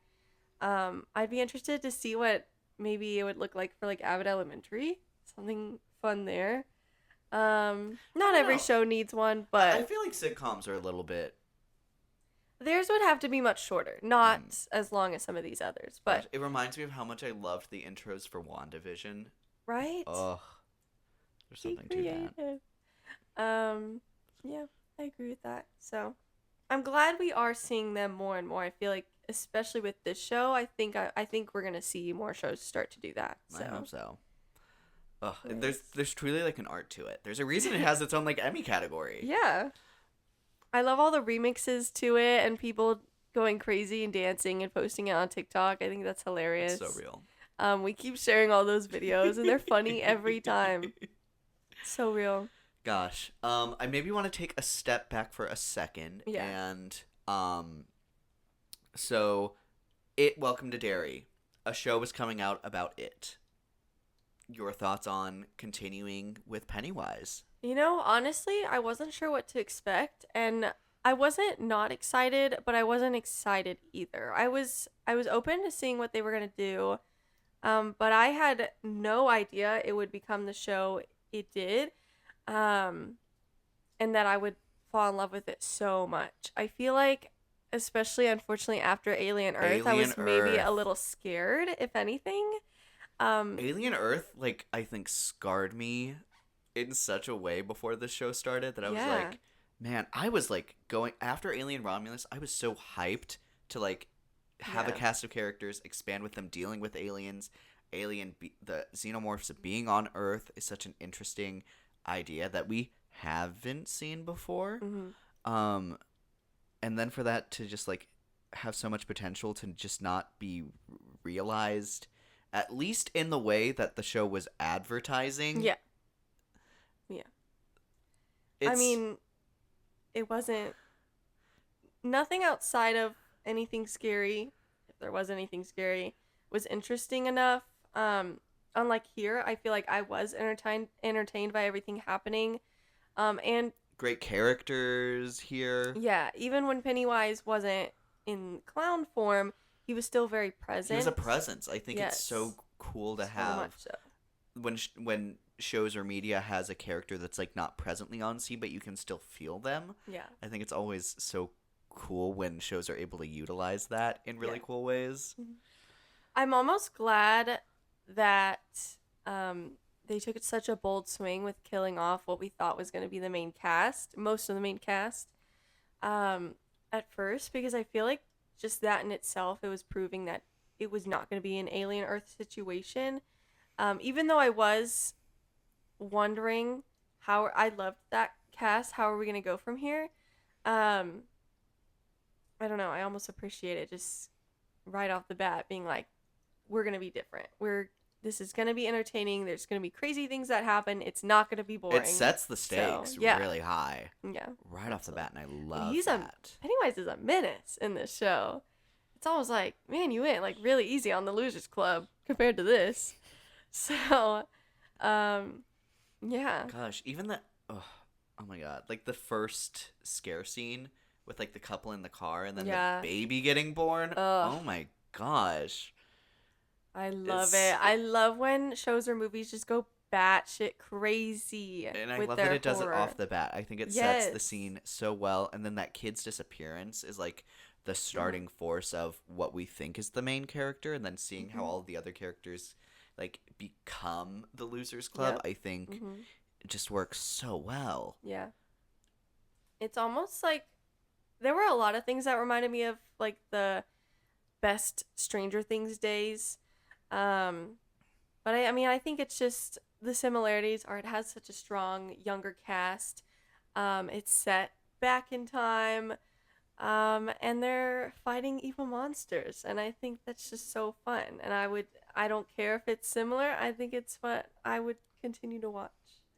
I'd be interested to see what maybe it would look like for like Abbott Elementary, something fun there. Not every show needs one, but I feel like sitcoms are a little bit. Theirs would have to be much shorter, not as long as some of these others. But it reminds me of how much I loved the intros for WandaVision. Right? Ugh, there's something to that. Yeah, I agree with that. So, I'm glad we are seeing them more and more. I feel like, especially with this show, I think we're gonna see more shows start to do that. So. I hope so. Ugh, there's truly like an art to it. There's a reason it has its own like Emmy category. Yeah. I love all the remixes to it and people going crazy and dancing and posting it on TikTok. I think that's hilarious. It's so real. We keep sharing all those videos and they're funny every time. So real. Gosh. I maybe want to take a step back for a second. Yeah. And so Welcome to Derry. A show is coming out about it. Your thoughts on continuing with Pennywise? Honestly, I wasn't sure what to expect, and I wasn't not excited, but I wasn't excited either. I was open to seeing what they were gonna do, but I had no idea it would become the show it did, and that I would fall in love with it so much. I feel like, especially unfortunately after Alien Earth, I was maybe a little scared, if anything. Alien Earth, like, I think scarred me in such a way before the show started that I was like, man, I was like going after Alien Romulus. I was so hyped to like have a cast of characters, expand with them, dealing with aliens. The xenomorphs being on Earth is such an interesting idea that we haven't seen before. Mm-hmm. And then for that to just like have so much potential to just not be realized, at least in the way that the show was advertising. Yeah. I mean, it wasn't nothing outside of anything scary. If there was anything scary, was interesting enough. Unlike here, I feel like I was entertained by everything happening. And great characters here. Yeah, even when Pennywise wasn't in clown form, he was still very present. He was a presence. I think it's so cool to have much so. When shows or media has a character that's like not presently on scene, but you can still feel them. Yeah, I think it's always so cool when shows are able to utilize that in really cool ways. Mm-hmm. I'm almost glad that they took such a bold swing with killing off what we thought was going to be the main cast, most of the main cast. at first because I feel like just that in itself, it was proving that it was not going to be an alien Earth situation. Even though I was wondering how I loved that cast, how are we going to go from here? I don't know. I almost appreciate it just right off the bat being like, we're going to be different. This is going to be entertaining. There's going to be crazy things that happen. It's not going to be boring. It sets the stakes So, yeah. really high. Yeah. Right off the bat, and I love He's that. Pennywise is a menace in this show. It's almost like, man, you went like really easy on the Losers Club compared to this. So, yeah. Gosh, even that. Oh my god. Like the first scare scene with like the couple in the car and then Yeah. the baby getting born. Ugh. Oh my gosh. I love It's- it. I love when shows or movies just go batshit crazy. And I with love their that it does horror. it off the bat. I think it sets the Yes. scene so well. And then that kid's disappearance is like the starting force of what we think is the main character. And then seeing how all of the other characters like become the Losers Club, Yep. I think Mhm. it just works so well. Yeah. It's almost like there were a lot of things that reminded me of like the best Stranger Things days. But I mean, I think it's just the similarities are it has such a strong younger cast. It's set back in time. And they're fighting evil monsters, and I think that's just so fun. And I don't care if it's similar. I think it's what I would continue to watch,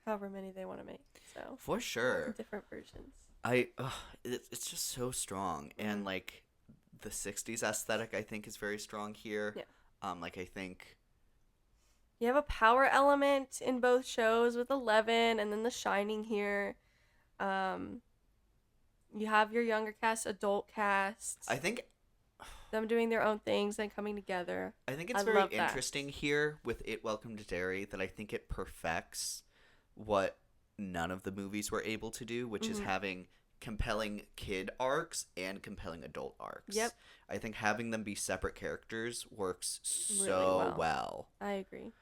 however many they want to make. So For sure. different versions. It's just so strong. And like the 60s aesthetic I think is very strong here. Yeah. Like I think You have a power element in both shows with 11 and then The Shining here. You have your younger cast, adult cast, I think them doing their own things and coming together. it's I very love that. interesting here with It Welcome to Derry that I think it perfects what none of the movies were able to do, which is having compelling kid arcs and compelling adult arcs. Yep. I think having them be separate characters works so Really well. I agree.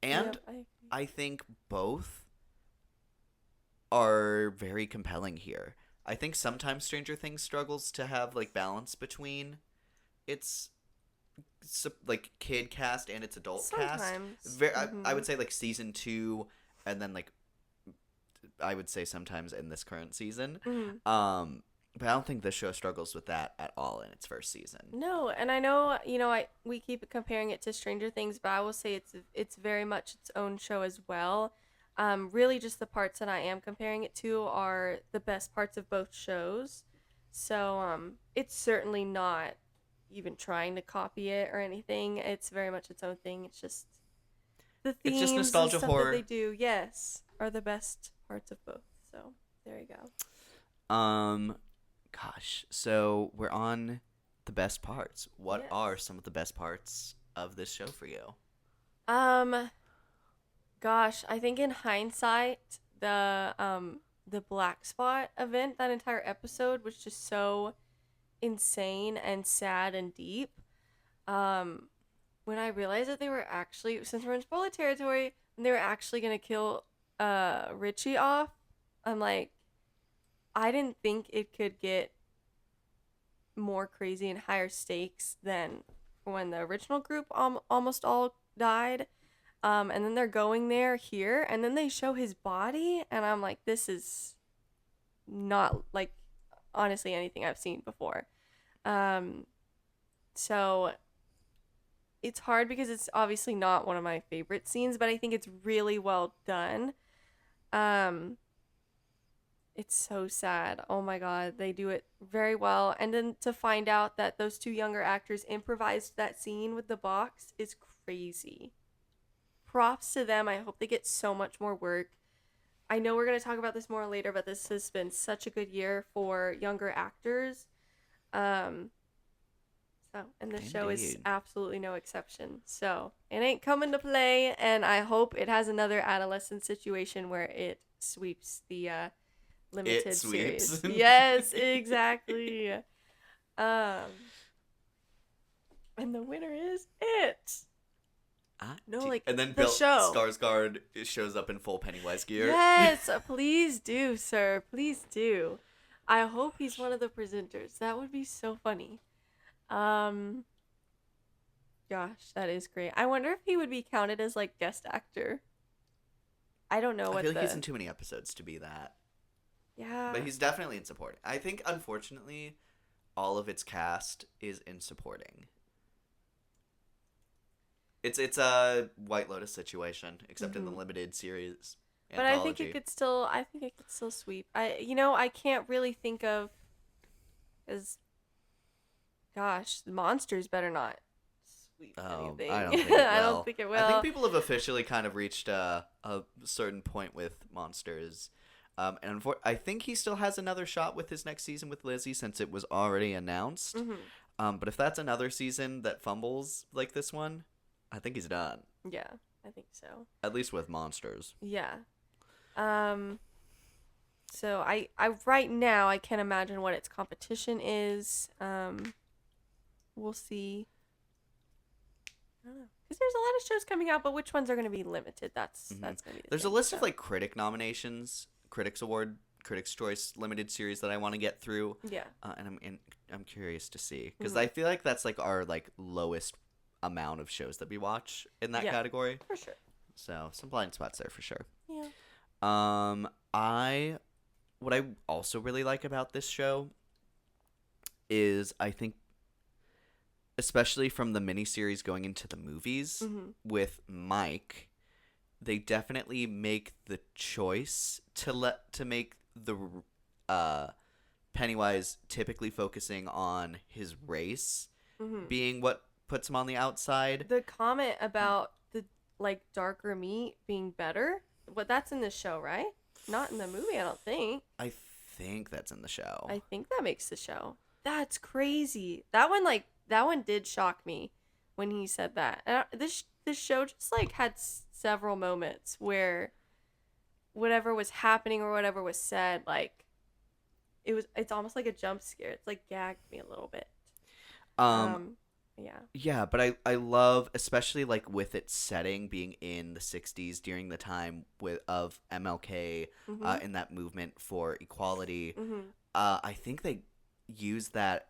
And Yep, I agree. I think both are very compelling here. I think sometimes Stranger Things struggles to have like balance between its like kid cast and its adult cast. Sometimes. I would say like season 2 and then like I would say sometimes in this current season. But I don't think this show struggles with that at all in its first season. No, and I know, we keep comparing it to Stranger Things, but I will say it's very much its own show as well. Really just the parts that I am comparing it to are the best parts of both shows. So, it's certainly not even trying to copy it or anything. It's very much its own thing. It's just the It's themes just nostalgia and stuff horror. that they do, yes, are the best parts of both. So, there you go. Gosh, so we're on the best parts. What Yes. are some of the best parts of this show for you? Gosh, I think in hindsight, the Black Spot event, that entire episode was just so insane and sad and deep. When I realized that they were actually, since we're in spoiler territory, they were actually gonna kill Richie off, I'm like, I didn't think it could get more crazy and higher stakes than when the original group almost all died. And then they're going here, and then they show his body, and I'm like, this is not, like, honestly anything I've seen before. So it's hard because it's obviously not one of my favorite scenes, but I think it's really well done. It's so sad. Oh my god, they do it very well. And then to find out that those two younger actors improvised that scene with the box is crazy. Props to them. I hope they get so much more work. I know we're going to talk about this more later, but this has been such a good year for younger actors. And this show is Indeed. absolutely no exception. So it ain't coming to play, and I hope it has another adolescent situation where it sweeps the limited sweeps. series. Yes, exactly. And the winner is it. No, like, and then the Bill show. Skarsgård shows up in full Pennywise gear. Yes, please do, sir. Please do. I hope he's one of the presenters. That would be so funny. Um, Gosh, that is great. I wonder if he would be counted as like guest actor. I don't know I what feel the. like he's in too many episodes to be that. Yeah. But he's definitely in supporting. I think, unfortunately, all of its cast is in supporting. It's a White Lotus situation, except in the limited series But anthology. I think it could still sweep. I can't really think of as gosh, the monsters better not sweep anything. I don't think it will. I don't think it will. I think people have officially kind of reached a certain point with Monsters. I think he still has another shot with his next season with Lizzie since it was already announced. But if that's another season that fumbles like this one, I think he's done. Yeah, I think so. At least with Monsters. Yeah. So I right now I can't imagine what its competition is. We'll see. I don't know. Because there's a lot of shows coming out, but which ones are going to be limited? That's going to be. There's a list of like critic nominations, Critics Award, Critics Choice limited series that I want to get through. Yeah. And I'm curious to see because I feel like that's like our like lowest amount of shows that we watch in that category. For sure. So some blind spots there for sure. Yeah. What I also really like about this show is I think, especially from the miniseries going into the movies with Mike, they definitely make the choice to make the Pennywise typically focusing on his race being what puts him on the outside. The comment about the like darker meat being better, that's in the show, right? Not in the movie, I don't think. I think that's in the show. I think that makes the show. That's crazy. That one did shock me when he said that. And this show just like had several moments where whatever was happening or whatever was said, like it's almost like a jump scare. It's like gagged me a little bit. Yeah. Yeah, but I love, especially like with its setting being in the 60s during the time of MLK in that movement for equality. I think they use that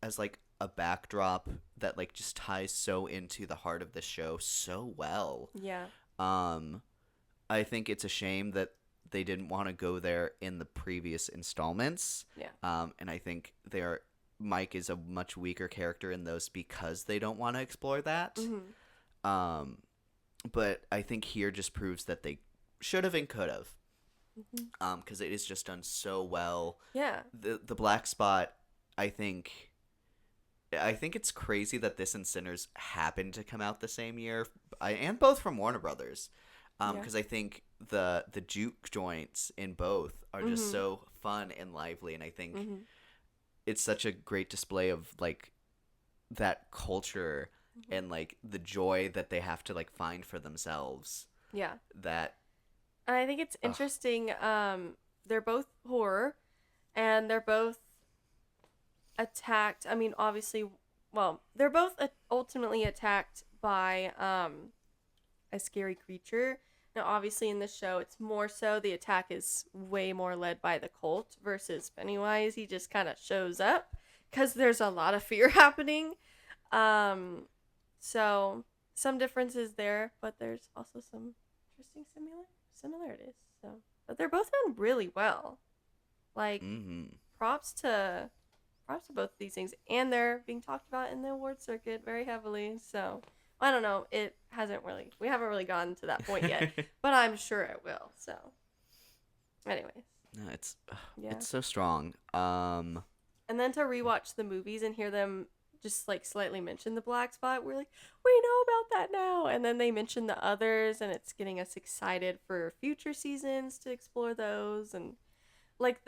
as like a backdrop that like just ties so into the heart of the show so well. Yeah. I think it's a shame that they didn't want to go there in the previous installments. Yeah. And I think Mike is a much weaker character in those because they don't want to explore that. But I think here just proves that they should have and could have. Because it is just done so well. Yeah. The Black Spot, I think it's crazy that this and Sinners happened to come out the same year. And both from Warner Brothers. Because I think the juke joints in both are just so fun and lively. And I think it's such a great display of like that culture and like the joy that they have to like find for themselves. Yeah. That. And I think it's interesting. They're both horror, and they're both attacked. I mean, obviously, well, they're both ultimately attacked by a scary creature. Now, obviously, in the show, it's more so the attack is way more led by the cult versus Pennywise. He just kind of shows up because there's a lot of fear happening. So some differences there, but there's also some interesting similarities. So, but they're both done really well. Like props to both of these things, and they're being talked about in the award circuit very heavily. So I don't know. We haven't really gotten to that point yet, but I'm sure it will. So, anyways. No, it's so strong. And then to rewatch the movies and hear them just like slightly mention the Black Spot, we're like, we know about that now. And then they mention the others, and it's getting us excited for future seasons to explore those. And like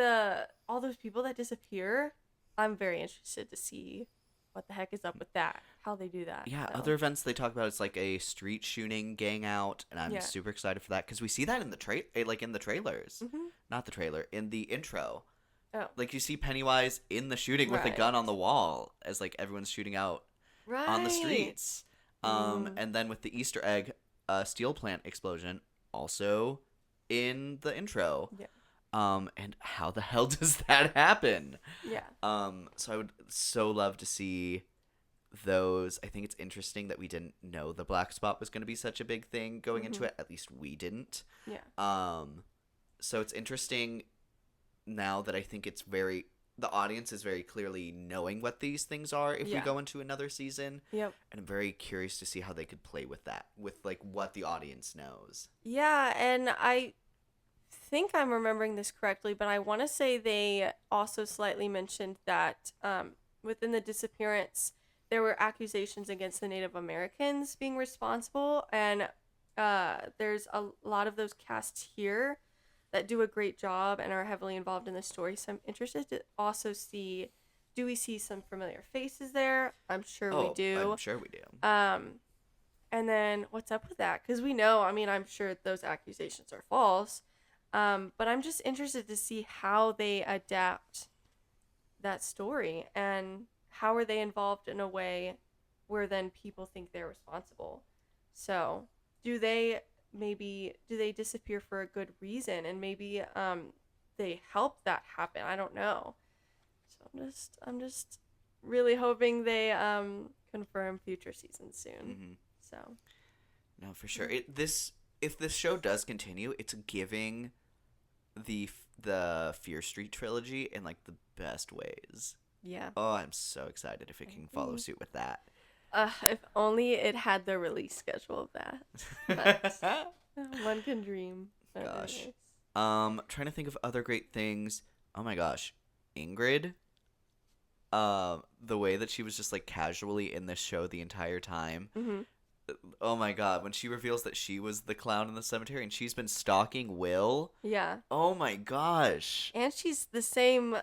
all those people that disappear, I'm very interested to see what the heck is up with that, how they do that. Yeah, other events they talk about is like a street shooting gang out, and I'm super excited for that because we see that in the trailers. Not the trailer, in the intro. Oh. Like you see Pennywise in the shooting with a gun on the wall as like everyone's shooting out on the streets. And then with the Easter egg steel plant explosion also in the intro. Yeah. And how the hell does that happen? Yeah. So I would so love to see those. I think it's interesting that we didn't know the black spot was going to be such a big thing going into it. At least we didn't. Yeah. So it's interesting now that I think the audience is very clearly knowing what these things are if we go into another season. Yep. And I'm very curious to see how they could play with that, with like what the audience knows. Yeah, and I think I'm remembering this correctly, but I want to say they also slightly mentioned that within the disappearance, there were accusations against the Native Americans being responsible, and there's a lot of those casts here that do a great job and are heavily involved in the story. So I'm interested to also see, do we see some familiar faces there? I'm sure we do. I'm sure we do. And then what's up with that? Because we know, I mean, I'm sure those accusations are false. But I'm just interested to see how they adapt that story and how are they involved in a way where then people think they're responsible. So do they disappear for a good reason, and maybe they help that happen? I don't know. So I'm just really hoping they confirm future seasons soon. So no, for sure. If this show does continue, it's giving the Fear Street trilogy in like the best ways. yeah. Oh, I'm so excited if it can follow suit with that. If only it had the release schedule of that. But one can dream. But Gosh. anyways. Trying to think of other great things. Oh my gosh, Ingrid. The way that she was just like casually in this show the entire time. Oh my god, when she reveals that she was the clown in the cemetery and she's been stalking Will. Yeah. Oh my gosh. And she's the same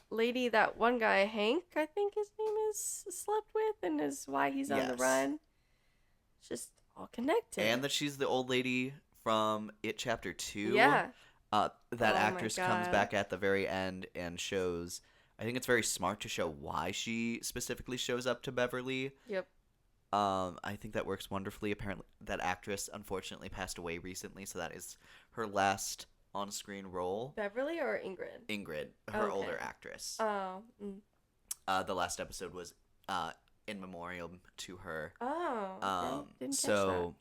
lady that one guy, Hank, I think his name is, slept with, and is why he's on the Yes. run. It's just all connected. And that she's the old lady from It Chapter 2. Yeah. That Oh my actress comes God. back at the very end and shows... I think it's very smart to show why she specifically shows up to Beverly. Yep. I think that works wonderfully. Apparently, that actress unfortunately passed away recently, so that is her last on-screen role. Beverly or Ingrid? Ingrid, her Okay. older actress. Oh. The last episode was in memoriam to her. Oh. Okay. Didn't catch So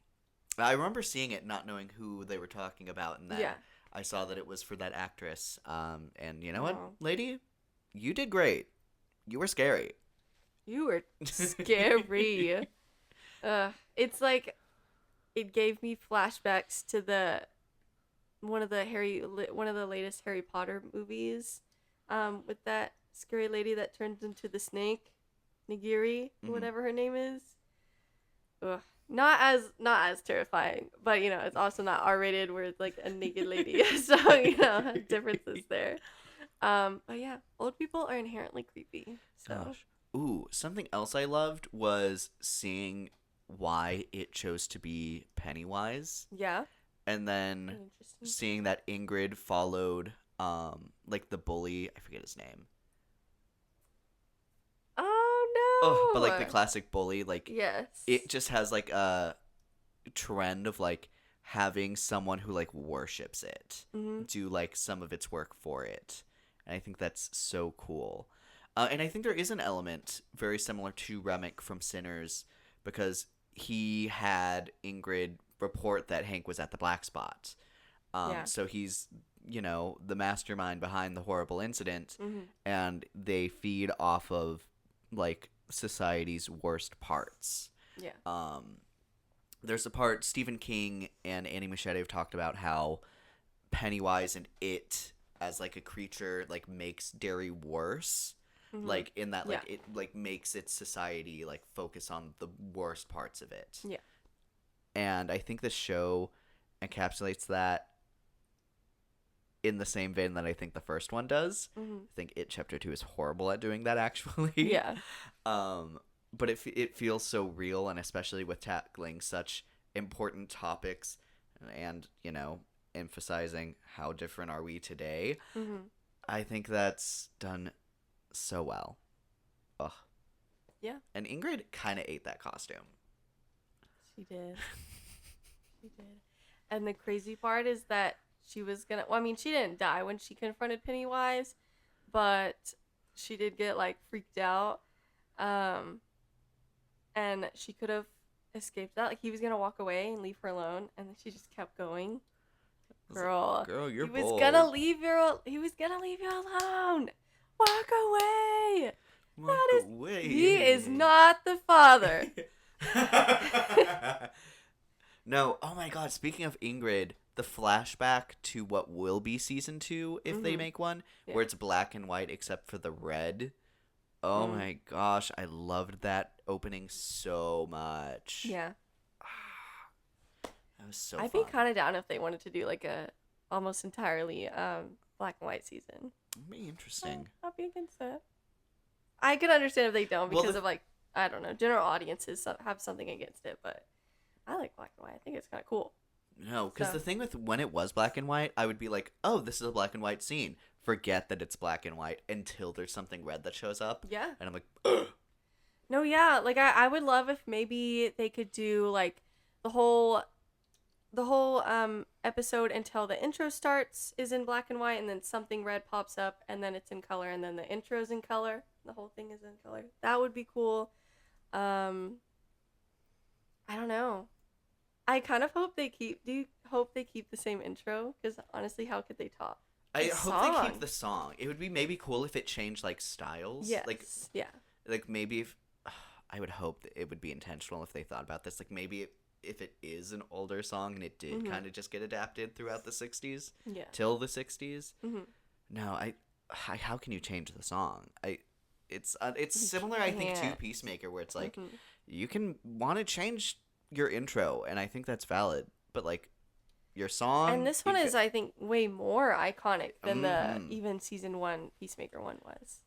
I remember seeing it, not knowing who they were talking about, and then Yeah. I saw that it was for that actress. And you know what, Oh. lady, you did great. You were scary. that. You were scary. It's like it gave me flashbacks to one of the latest Harry Potter movies, with that scary lady that turns into the snake, Nagiri, whatever her name is. Ugh. Not as terrifying, but it's also not R-rated where it's like a naked lady. So differences there. But yeah, old people are inherently creepy. So Gosh. Ooh, something else I loved was seeing why it chose to be Pennywise, yeah, and then interesting. seeing that Ingrid followed like the bully, I forget his name. Oh no! Oh, but like the classic bully, like Yes. it just has like a trend of like having someone who like worships it do like some of its work for it, and I think that's so cool. And I think there is an element very similar to Remick from Sinners, because he had Ingrid report that Hank was at the black spot. Yeah. So he's, the mastermind behind the horrible incident, and they feed off of like society's worst parts. Yeah. There's a part Stephen King and Annie Machete have talked about how Pennywise and it as like a creature like makes Derry worse. Like in that like Yeah. it like makes its society like focus on the worst parts of it. Yeah. And I think the show encapsulates that in the same vein that I think the first one does. I think It Chapter 2 is horrible at doing that actually. Yeah. But it feels so real, and especially with tackling such important topics and, emphasizing how different are we today. I think that's done so well. Ugh. Yeah. And Ingrid kind of ate that costume. She did. She did. And the crazy part is that she was gonna. Well, I mean, she didn't die when she confronted Pennywise, but she did get like freaked out, and she could have escaped that. Like he was gonna walk away and leave her alone, and then she just kept going. Girl, you're he was bold. gonna leave you. He was gonna leave you alone. Walk away. He is not the father. No, oh my god, speaking of Ingrid, the flashback to what will be season 2, if they make one, where it's black and white except for the red. Oh my gosh, I loved that opening so much. Yeah. That was so I'd fun. be kind of down if they wanted to do like a almost entirely black and white season. It'd be interesting. I'd be against that. I could understand if they don't Well, because of like, I don't know, general audiences have something against it, but I like black and white. I think it's kind of cool. No, because So- the thing with when it was black and white, I would be like, oh, this is a black and white scene. Forget that it's black and white until there's something red that shows up. Yeah. And I'm like, ugh. No, yeah. Like I would love if maybe they could do like the whole episode until the intro starts is in black and white, and then something red pops up, and then it's in color, and then the intro's in color. The whole thing is in color. That would be cool. I don't know. I kind of hope they keep. Do you hope they keep the same intro? Because honestly, how could they top? I the hope they song? keep the song. It would be maybe cool if it changed like styles. Yes. Like maybe if I would hope that it would be intentional if they thought about this. Like maybe if it is an older song and it did kind of just get adapted throughout the 60s Yeah. till the 60s. Mm-hmm. No, I how can you change the song? It's similar I think to can't. Peacemaker where it's like you can want to change your intro and I think that's valid, but like your song And this one is, I think, way more iconic than the Mhm. even season 1 Peacemaker one was.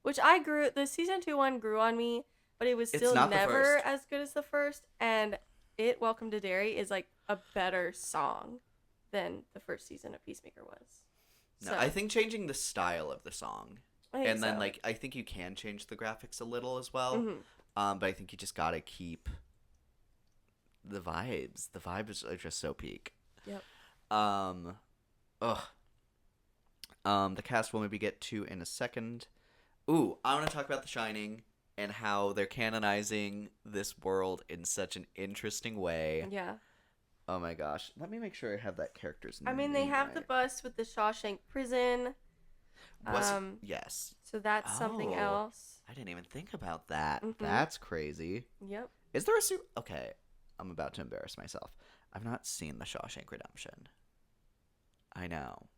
Which the season 2 one grew on me, but it was It's still not the never first. as good as the first. And Welcome to Derry is like a better song than the first season of Peacemaker was. No, I think changing the style of the song. I think And then so. like I think you can change the graphics a little as well. Mhm. But I think you just gotta keep the vibes. The vibes are just so peak. Yep. The cast we'll maybe get to in a second. Ooh, I want to talk about The Shining and how they're canonizing this world in such an interesting way. Yeah. Oh my gosh. Let me make sure I have that character's name. I mean, they have the right. bus with the Shawshank prison. Yes. So that's something Oh. else. I didn't even think about that. Mhm. That's crazy. Yep. Is there a Okay, I'm about to embarrass myself. I've not seen The Shawshank Redemption. I know.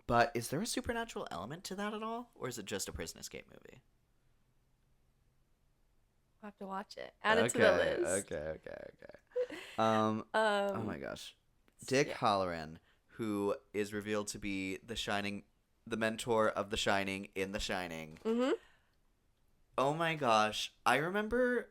But is there a supernatural element to that at all? Or is it just a prison escape movie? I'll have to watch it. Add it to the list. Okay. Oh my gosh. Dick Halloran, who is revealed to be the mentor of The Shining in The Shining. Mm-hmm. Oh my gosh. I remember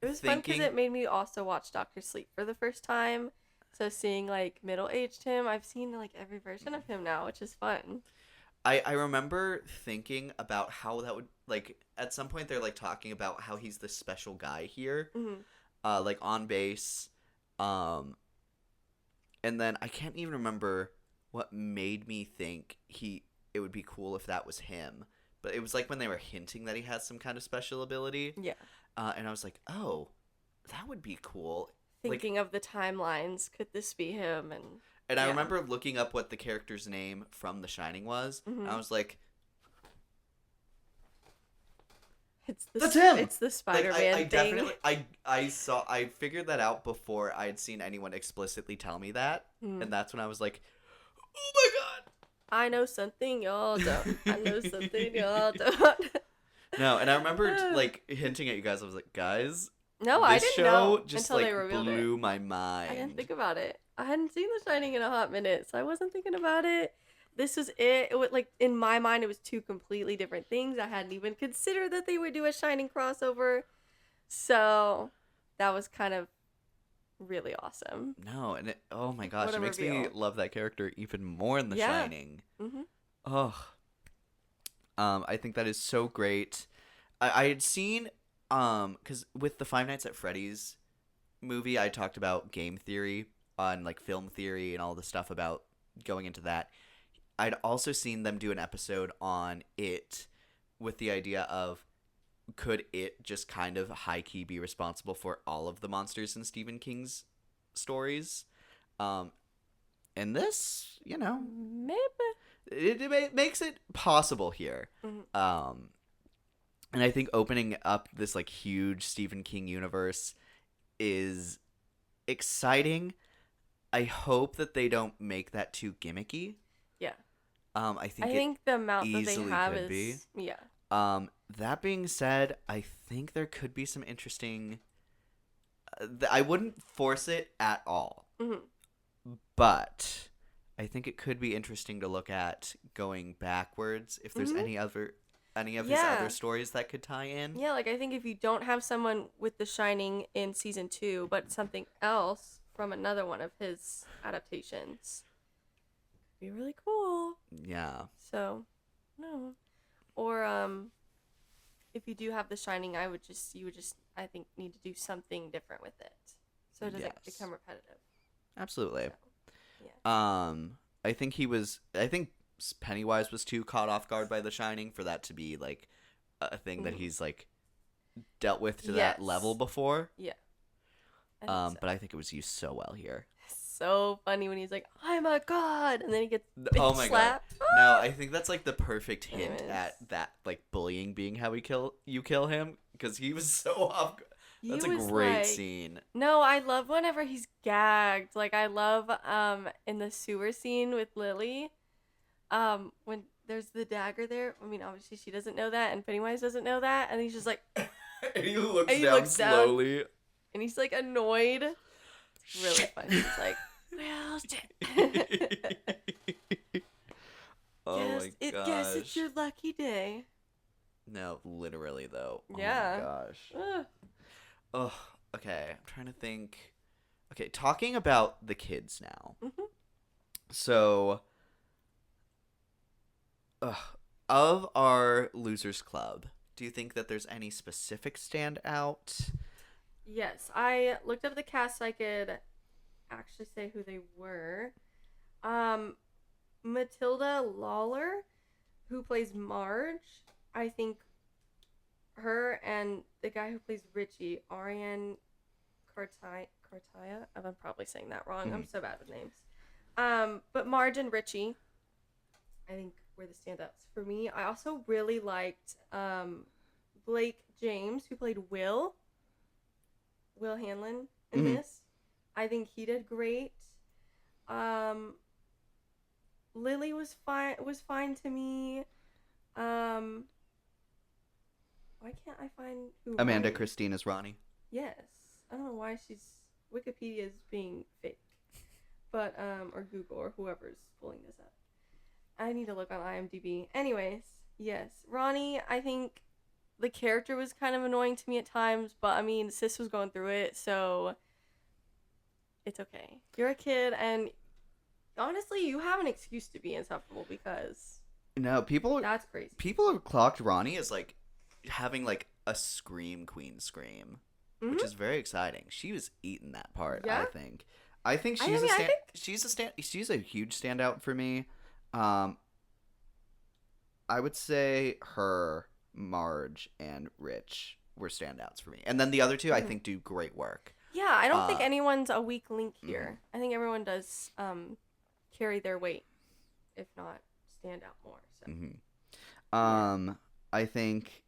It was fun because it made me also watch Doctor Sleep for the first time. So seeing like middle-aged him, I've seen like every version of him now, which is fun. I remember thinking about how that would, like, at some point they're, like, talking about how he's this special guy here, like, on base, and then I can't even remember what made me think it would be cool if that was him, but it was, like, when they were hinting that he has some kind of special ability, Yeah. And I was like, oh, that would be cool. Thinking of the timelines, could this be him? And I yeah. remember looking up what the character's name from The Shining was, and I was like, that's him. It's the like, Spider-Man I thing. definitely, I figured that out before I had seen anyone explicitly tell me that, and that's when I was like, oh my god. I know something y'all don't. I know something y'all don't. No, and I remember like hinting at you guys. I was like, guys, No, this I didn't show know just until like they revealed it. blew my mind. I didn't think about it. I hadn't seen The Shining in a hot minute, so I wasn't thinking about it. This was it. It was like in my mind, it was two completely different things. I hadn't even considered that they would do a Shining crossover, so that was kind of really awesome. No, and oh my gosh, What a it makes me reveal. love that character even more in The Yeah. Shining. Mm-hmm. Oh, I think that is so great. I had seen, because with the Five Nights at Freddy's movie, I talked about game theory on like film theory and all the stuff about going into that. I'd also seen them do an episode on it with the idea of could it just kind of high key be responsible for all of the monsters in Stephen King's stories? And this, Maybe. it makes it possible here. Mm-hmm. And I think opening up this like huge Stephen King universe is exciting. I hope that they don't make that too gimmicky. Yeah. I think I think the amount that they easily have could be. is yeah. That being said, I think there could be some interesting. I wouldn't force it at all, but I think it could be interesting to look at going backwards if there's any of his other stories that could tie in. Yeah, like I think if you don't have someone with The Shining in season 2, but something else from another one of his adaptations, be really cool. Yeah. So, no. Or if you do have The Shining, you would just I think need to do something different with it, so it doesn't become repetitive. Absolutely. So, yeah. I think Pennywise was too caught off guard by The Shining for that to be like a thing that he's like dealt with to that level before. Yeah. But I think it was used so well here. So funny when he's like, "I'm a god," and then he gets oh my slapped. god! No, I think that's like the perfect hint Anyways. at that like bullying being how you kill him because he was so off. That's a great scene. No, I love whenever he's gagged. Like I love in the sewer scene with Lily, when there's the dagger there. I mean, obviously she doesn't know that, and Pennywise doesn't know that, and he's just like, and he looks and he down looks down. slowly, and he's like annoyed. It's really funny. He's like, oh my gosh. Guess it's your lucky day. No, literally though. Yeah. Oh my gosh. Oh, okay. I'm trying to think. Okay, talking about the kids now. So, of our Losers Club, do you think that there's any specific standout? Yes, I looked up the cast so I could actually say who they were. Matilda Lawler, who plays Marge, I think her and the guy who plays Richie, Ariane Cartaya, I'm probably saying that wrong. I'm so bad with names. But Marge and Richie, I think were the standouts for me. I also really liked Blake James, who played Will Hanlon in this. I think he did great. Lily was fine to me. Why can't I find who Amanda Ronnie... Christine is Ronnie. Yes. I don't know why Wikipedia is being fake. But or Google or whoever's pulling this up. I need to look on IMDb. Anyways, yes. Ronnie, I think the character was kind of annoying to me at times, but I mean, sis was going through it, so it's okay. You're a kid, and honestly, you have an excuse to be insufferable because No, that's crazy. People have clocked Ronnie as like having like a scream queen scream, which is very exciting. She was eating that part. Yeah? I think she's a huge standout for me. I would say her, Marge, and Rich were standouts for me, and then the other two I think do great work. Yeah, I don't think anyone's a weak link here. I think everyone does carry their weight, if not stand out more. So. I think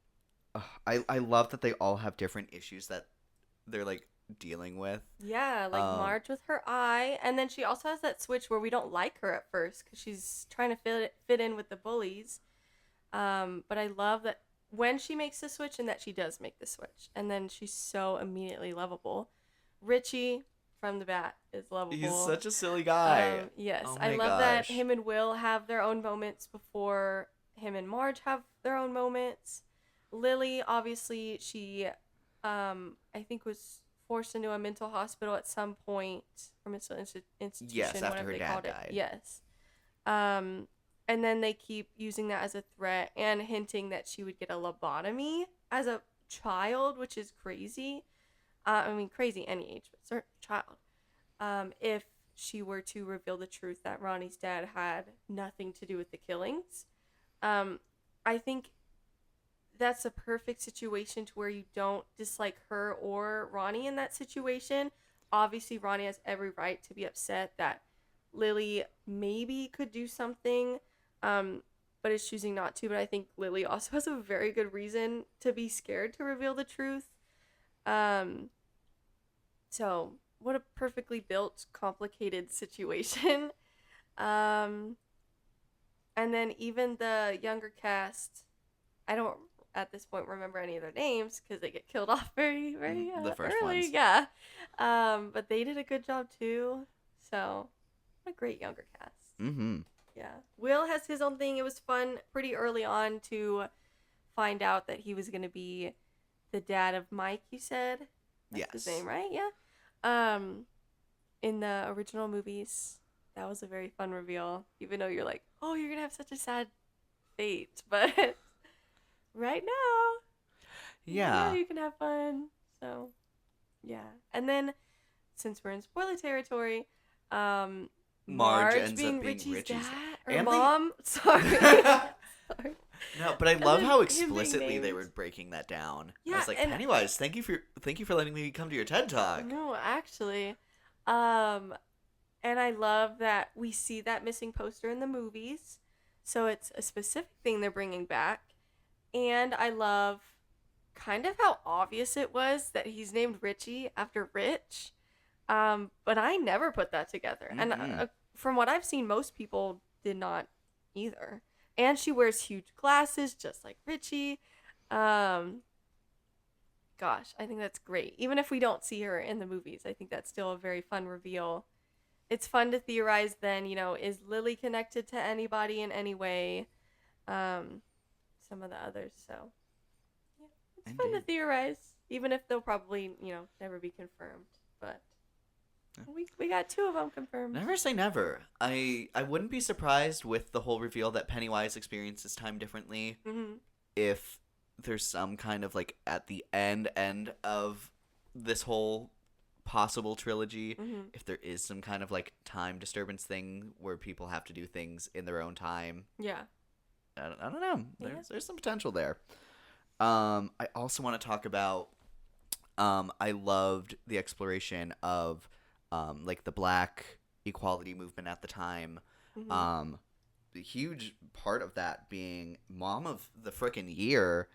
I love that they all have different issues that they're like dealing with. Yeah, like Marge with her eye, and then she also has that switch where we don't like her at first because she's trying to fit in with the bullies. But I love that when she makes the switch and that she does make the switch, and then she's so immediately lovable. Richie from the bat is lovable. He's such a silly guy. Yes, oh I my love that gosh. him and Will have their own moments before him and Marge have their own moments. Lily, obviously, she, I think was forced into a mental hospital at some point, or mental institution, Yes, after whatever her they dad called died. it. Yes. And then they keep using that as a threat and hinting that she would get a lobotomy as a child, which is crazy. I mean, crazy any age, but child. If she were to reveal the truth that Ronnie's dad had nothing to do with the killings. I think that's a perfect situation to where you don't dislike her or Ronnie in that situation. Obviously, Ronnie has every right to be upset that Lily maybe could do something, but is choosing not to. But I think Lily also has a very good reason to be scared to reveal the truth. So what a perfectly built, complicated situation. And then even the younger cast, I don't at this point remember any of their names because they get killed off very, very The first early. ones. Yeah. But they did a good job too. So what a great younger cast. Mm-hmm. Yeah. Will has his own thing. It was fun pretty early on to find out that he was going to be the dad of Mike, you said? That's Yes. his name, right? Yeah. In the original movies, that was a very fun reveal. Even though you're like, oh, you're going to have such a sad fate. But right now, Yeah. you can have fun. So, yeah. And then, since we're in spoiler territory, Marge ends being up being Richie's Richie's dad or and they- mom. Sorry. Sorry. No, but I And love then how him being explicitly they named. were breaking that down. I Yeah, was like, and- Pennywise, thank you for letting me come to your TED Talk. No, actually. And I love that we see that missing poster in the movies. So it's a specific thing they're bringing back. And I love kind of how obvious it was that he's named Richie after Rich. But I never put that together. And from what I've seen, most people did not either. And she wears huge glasses, just like Richie. Gosh, I think that's great. Even if we don't see her in the movies, I think that's still a very fun reveal. It's fun to theorize then, is Lily connected to anybody in any way? Some of the others, so yeah, it's fun to Indeed. theorize, even if they'll probably, never be confirmed. But we got 2 of them confirmed. Never say never. I wouldn't be surprised with the whole reveal that Pennywise experiences time differently Mm-hmm. if there's some kind of like at the end of this whole possible trilogy, Mm-hmm. if there is some kind of like time disturbance thing where people have to do things in their own time. Yeah. I don't know. Yeah. There's some potential there. I also want to talk about I loved the exploration of like the Black equality movement at the time. Mm-hmm. The huge part of that being Mom of the Frickin' Year,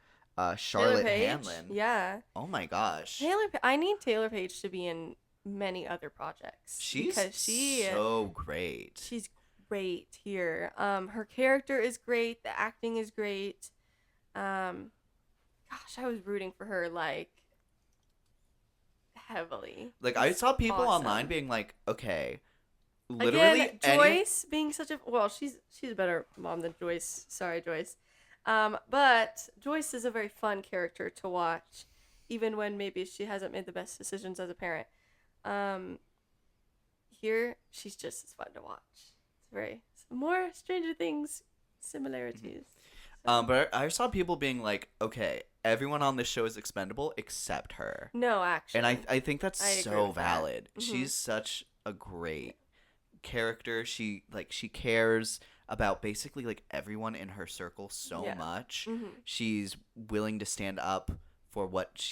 Charlotte Taylor Page? Hanlon. Yeah. Oh my gosh. I need Taylor Page to be in many other projects. She's because so great. she's great here. Her character is great. The acting is great. Gosh, I was rooting for her like heavily. Like I saw people awesome. online being like, okay, literally Again, Joyce being such a she's a better mom than Joyce. Sorry, Joyce. But Joyce is a very fun character to watch, even when maybe she hasn't made the best decisions as a parent. Here she's just as fun to watch. It's very more Stranger Things similarities. But I saw people being like, okay, everyone on this show is expendable except her. No, actually. And I think that's I agree so with that. valid. Mhm. She's such a great character. She cares about basically like everyone in her circle so Yeah. much. Mhm. She's willing to stand up for what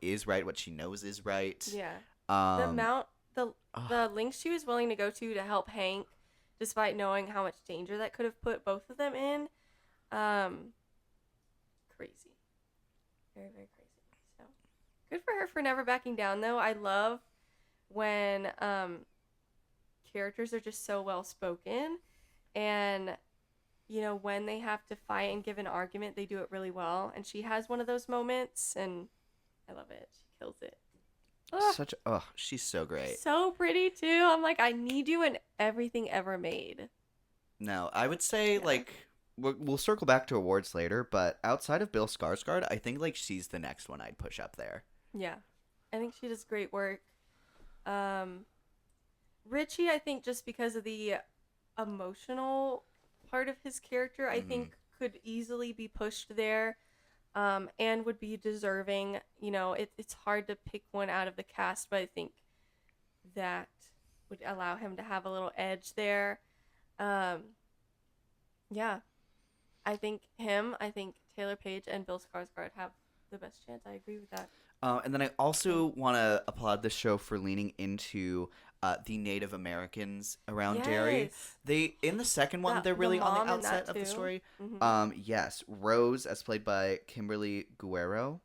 is right, what she knows is right. Yeah. The amount the ugh. lengths she was willing to go to help Hank, despite knowing how much danger that could have put both of them in. Crazy. Very, very crazy. So good for her for never backing down though. I love when characters are just so well spoken, and when they have to fight and give an argument, they do it really well. And she has one of those moments, and I love it. She kills it. Ugh. She's so great. So pretty too. I'm like, I need you in everything ever made. No, I would say Yeah. like we'll circle back to awards later, but outside of Bill Skarsgård, I think like she's the next one I'd push up there. Yeah, I think she does great work. Richie, I think just because of the emotional part of his character, I think could easily be pushed there, and would be deserving. It's hard to pick one out of the cast, but I think that would allow him to have a little edge there. Yeah. I think Taylor Page and Bill Skarsgård have the best chance. I agree with that. And then I also want to applaud this show for leaning into the Native Americans around Derry. They in the second one, they're really on the outset of the story. Mm-hmm. Yes, Rose, as played by Kimberly Guerrero,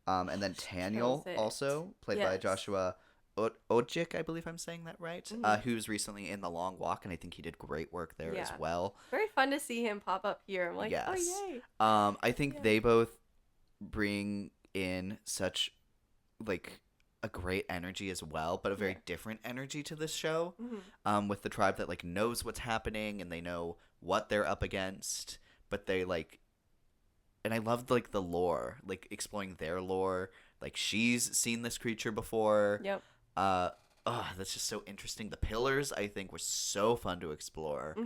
and then Taniel, also played by Joshua Odjick, I believe I'm saying that right, who's recently in The Long Walk, and I think he did great work there as well. Very fun to see him pop up here. I'm like, oh, yay. I think they both bring in such, like, a great energy as well, but a very different energy to this show, with the tribe that, like, knows what's happening, and they know what they're up against, but they, like, and I loved, like, the lore, like, exploring their lore. Like, she's seen this creature before. Yep. That's just so interesting. The pillars, I think, were so fun to explore.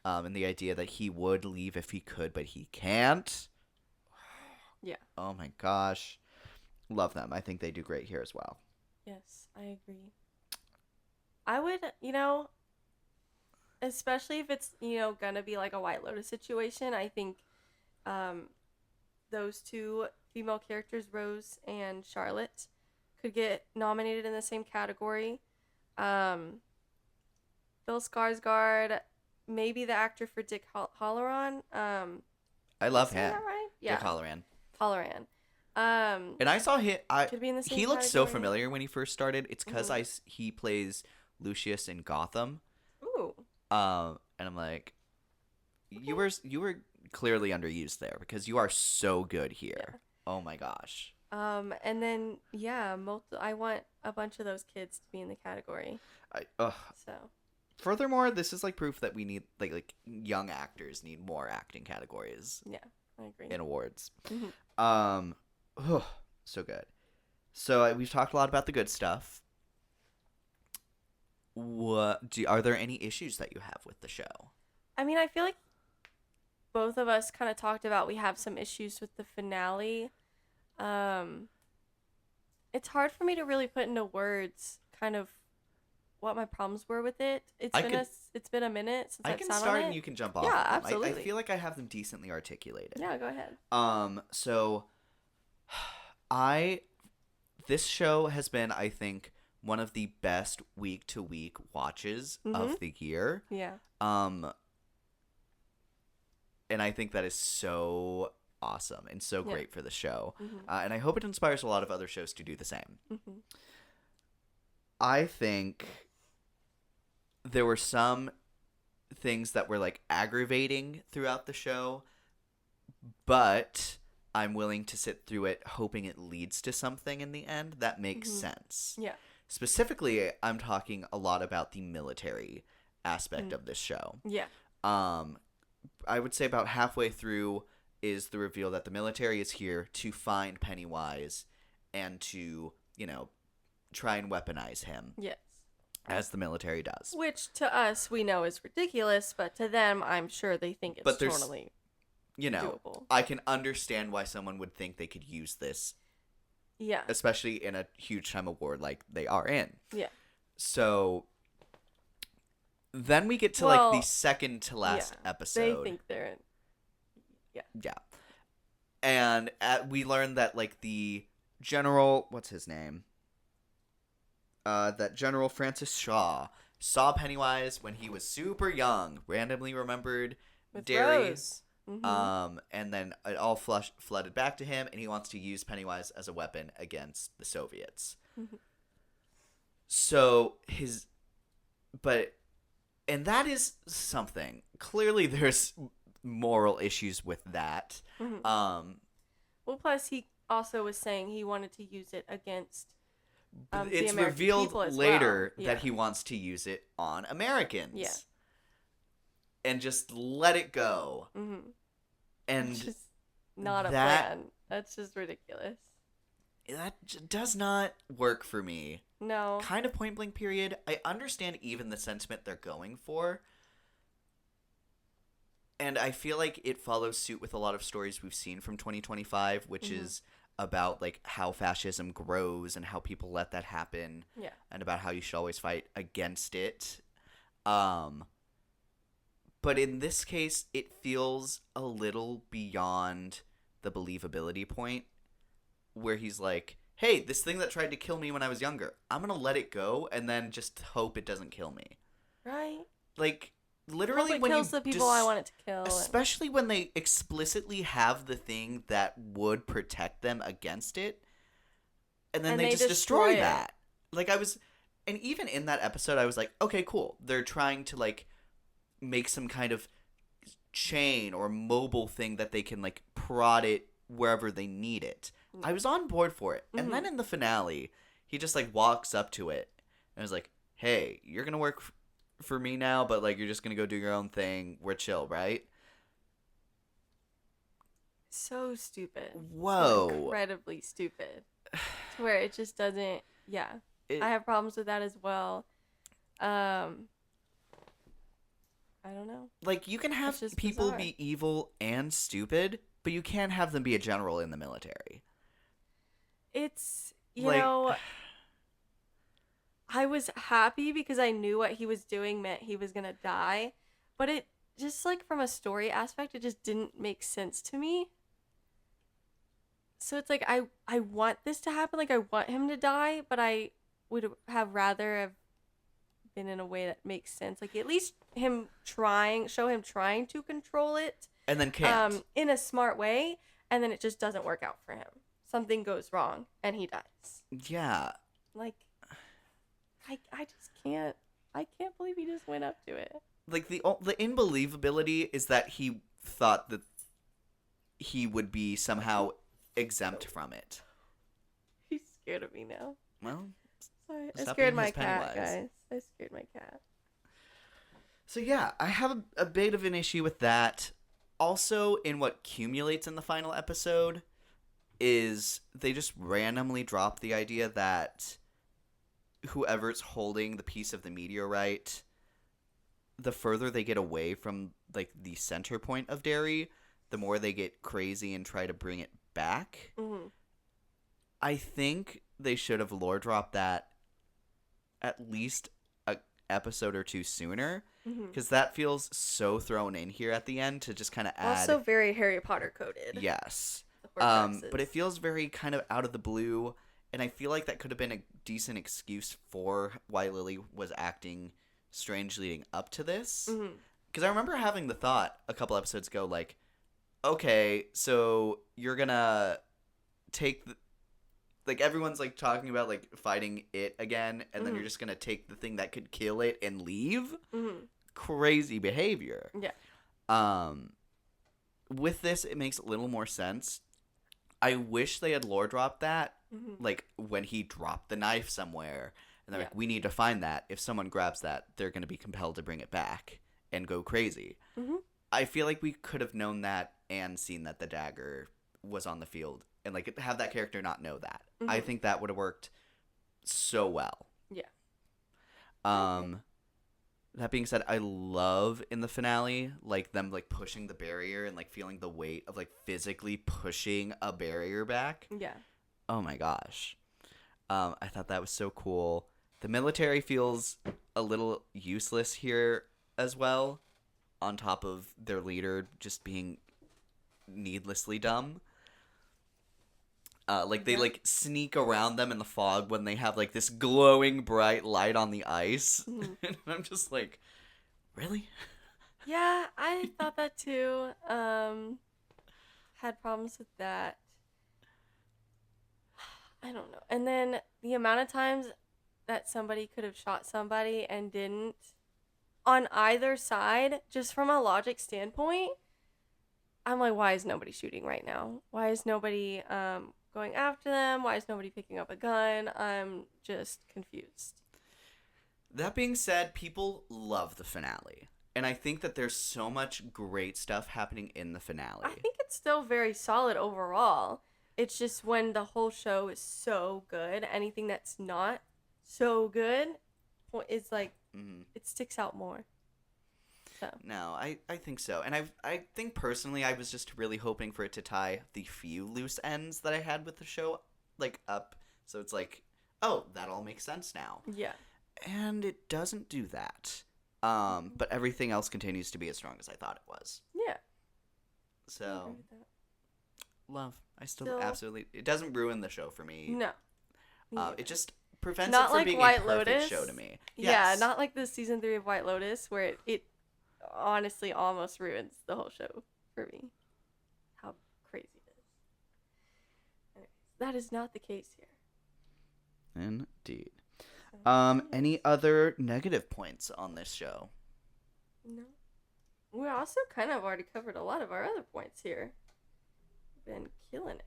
And the idea that he would leave if he could, but he can't. Yeah. Oh my gosh. Love them. I think they do great here as well. Yes, I agree. I would, especially if it's, gonna be like a White Lotus situation, I think those two female characters, Rose and Charlotte, could get nominated in the same category. Bill Skarsgård, maybe the actor for Dick Halloran. I love him. That right? Yeah. Dick Halloran. Halloran. And I saw him. Could be in the same he looked so category. familiar when he first started. It's because he plays Lucius in Gotham. Ooh. And I'm like, you were clearly underused there because you are so good here. Yeah. Oh my gosh. And then I want a bunch of those kids to be in the category. So. Furthermore, this is like proof that we need like young actors need more acting categories. Yeah, I agree. In awards. So good. So we've talked a lot about the good stuff. Are there any issues that you have with the show? I mean, I feel like both of us kind of talked about we have some issues with the finale. It's hard for me to really put into words kind of what my problems were with it. It's been a minute since I've can sat start on it. and you can jump off. Yeah, absolutely. I feel like I have them decently articulated. Yeah, go ahead. So this show has been, I think, one of the best week to week watches of the year. Yeah. And I think that is so awesome and so great for the show. And I hope it inspires a lot of other shows to do the same. I think there were some things that were like aggravating throughout the show, but I'm willing to sit through it hoping it leads to something in the end that makes sense. Yeah. Specifically, I'm talking a lot about the military aspect of this show. Yeah. I would say about halfway through is the reveal that the military is here to find Pennywise and to, try and weaponize him. Yes. As the military does. Which to us we know is ridiculous, but to them I'm sure they think it's totally doable. I can understand why someone would think they could use this. Yeah. Especially in a huge time of war like they are in. Yeah. So then we get to like the second to last episode. They think they're in. Yeah. Yeah. And we learn that like the general, what's his name? That General Francis Shaw saw Pennywise when he was super young, randomly remembered With Derry. Rose. And then it all flooded back to him, and he wants to use Pennywise as a weapon against the Soviets. So and that is something. Clearly there's moral issues with that. Well, plus he also was saying he wanted to use it against it's the American revealed people as later well. that he wants to use it on Americans. Yeah. And just let it go. And it's just not a plan. That's just ridiculous. That does not work for me. No. Kind of point blank period. I understand even the sentiment they're going for. And I feel like it follows suit with a lot of stories we've seen from 2025, which is about like how fascism grows and how people let that happen. Yeah. And about how you should always fight against it. But in this case, it feels a little beyond the believability point where he's like, hey, this thing that tried to kill me when I was younger, I'm going to let it go and then just hope it doesn't kill me. Right. Like, literally Hope it when kills you the people I want it to kill. especially when they explicitly have the thing that would protect them against it, and then they just destroy that. Like, and even in that episode, I was like, okay, cool. They're trying to, like, make some kind of chain or mobile thing that they can, like, prod it wherever they need it. I was on board for it. And then in the finale, he just, like, walks up to it and was like, hey, you're going to work for me now, but, like, you're just going to go do your own thing. We're chill, right? So stupid. Whoa. So incredibly stupid. To where it just doesn't, yeah. I have problems with that as well. I don't know. Like, you can have just people bizarre. be evil and stupid, but you can't have them be a general in the military. It's, you Like- know, I was happy because I knew what he was doing meant he was going to die. But it just, like, from a story aspect, it just didn't make sense to me. So it's like, I want this to happen. Like, I want him to die, but I would have rather have been in a way that makes sense. Like, at least show him trying to control it. And then can't. In a smart way, and then it just doesn't work out for him. Something goes wrong, and he dies. Yeah. Like, I just can't. I can't believe he just went up to it. Like, the unbelievability is that he thought that he would be somehow exempt from it. He's scared of me now. Well, Sorry, I stop scared being my his cat, Pennywise. guys. I scared my cat. so yeah, I have a bit of an issue with that. Also, in what accumulates in the final episode is they just randomly drop the idea that whoever's holding the piece of the meteorite, the further they get away from, like, the center point of Derry, the more they get crazy and try to bring it back. Mm-hmm. I think they should have lore dropped that at least a episode or two sooner, because that feels so thrown in here at the end to just kind of add. Also very Harry Potter coded. Yes. The Horcruxes. But it feels very kind of out of the blue, and I feel like that could have been a decent excuse for why Lily was acting strange leading up to this. Because I remember having the thought a couple episodes ago, like, okay, so you're gonna take the, like, everyone's, like, talking about, like, fighting it again, and then you're just gonna take the thing that could kill it and leave? Crazy behavior. Yeah. With this, it makes a little more sense. I wish they had lore dropped that, like, when he dropped the knife somewhere, and they're like, we need to find that. If someone grabs that, they're gonna be compelled to bring it back and go crazy. I feel like we could have known that and seen that the dagger was on the field, and, like, have that character not know that. I think that would have worked so well. Yeah. That being said, I love in the finale, like, them, like, pushing the barrier and, like, feeling the weight of, like, physically pushing a barrier back. Yeah. Oh my gosh. I thought that was so cool. The military feels a little useless here as well, on top of their leader just being needlessly dumb. Like, they, like, sneak around them in the fog when they have, like, this glowing bright light on the ice. And I'm just like, really? Yeah, I thought that too. Had problems with that. I don't know. And then the amount of times that somebody could have shot somebody and didn't, on either side, just from a logic standpoint, I'm like, why is nobody shooting right now? Why is nobody going after them? Why is nobody picking up a gun? I'm just confused. That being said, people love the finale. And I think that there's so much great stuff happening in the finale. I think it's still very solid overall. It's just when the whole show is so good, anything that's not so good is like, it sticks out more. So No, I think so. And I think personally I was just really hoping for it to tie the few loose ends that I had with the show up. So it's like, oh, that all makes sense now. yeah. And it doesn't do that. But everything else continues to be as strong as I thought it was. Yeah. I So agree with that. love. I still Still- absolutely. It doesn't ruin the show for me. No. It just prevents Not it from like being White a perfect Lotus. show to me. Yeah, Yes. not like the season 3 of White Lotus where it honestly almost ruins the whole show for me. How crazy it is. Anyways, that is not the case here. Indeed. So, Any other negative points on this show? No. We also kind of already covered a lot of our other points here. Been killing it.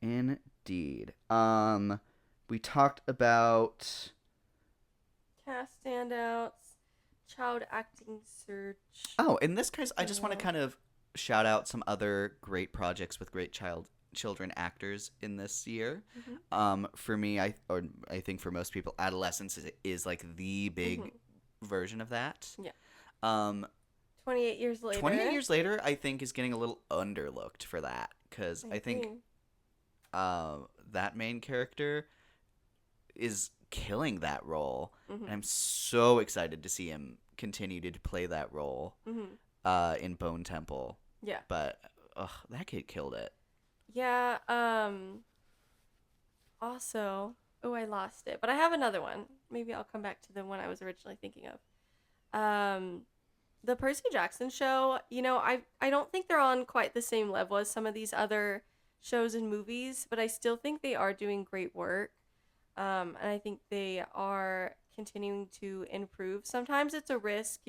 Indeed. We talked about. Cast standouts, child acting search. Oh, in this case, I just want to Yeah. kind of shout out some other great projects with great children actors in this year. For me, I think for most people, adolescence is like the big version of that. Yeah. 28 28 years later. years later, I think is getting a little underlooked for that because I think agree. that main character is killing that role. Mhm. And I'm so excited to see him continue to play that role in Bone Temple. Yeah. But that kid killed it. Yeah, also, I lost it, but I have another one. Maybe I'll come back to the one I was originally thinking of. The Percy Jackson show, I don't think they're on quite the same level as some of these other shows and movies, but I still think they are doing great work. And I think they are continuing to improve. Sometimes it's a risk,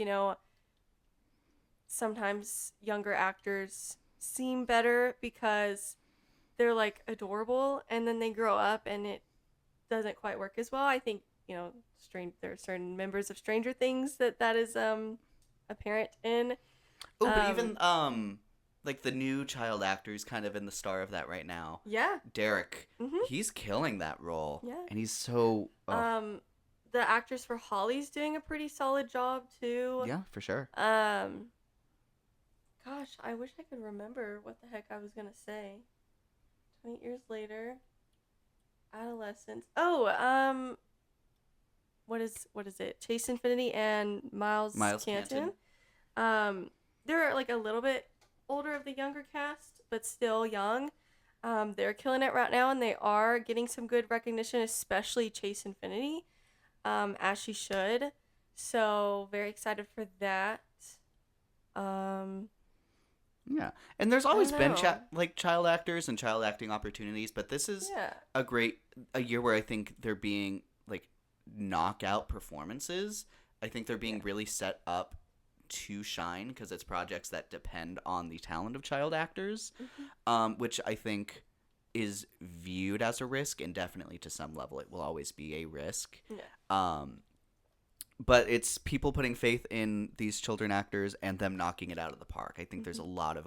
sometimes younger actors seem better because they're like adorable and then they grow up and it doesn't quite work as well. I think, there are certain members of Stranger Things that is apparent in. Oh, but even like the new child actor who's kind of in the star of that right now. Yeah. Derek. Mhm. He's killing that role. Yeah. And he's so The actress for Holly's doing a pretty solid job too. yeah, for sure. Gosh, I wish I could remember what the heck I was gonna say. 20 years later, adolescence. Oh, what is it? Chase Infinity and Miles Canton. They're like a little bit older of the younger cast, but still young. They're killing it right now, and they are getting some good recognition, especially Chase Infinity, as she should. So very excited for that. Yeah. And there's always been know. child actors and child acting opportunities, but this is Yeah. a year where I think they're being like knockout performances. I think they're being really set up to shine because it's projects that depend on the talent of child actors, which I think is viewed as a risk, and definitely to some level it will always be a risk. Yeah. But it's people putting faith in these children actors and them knocking it out of the park. I think there's a lot of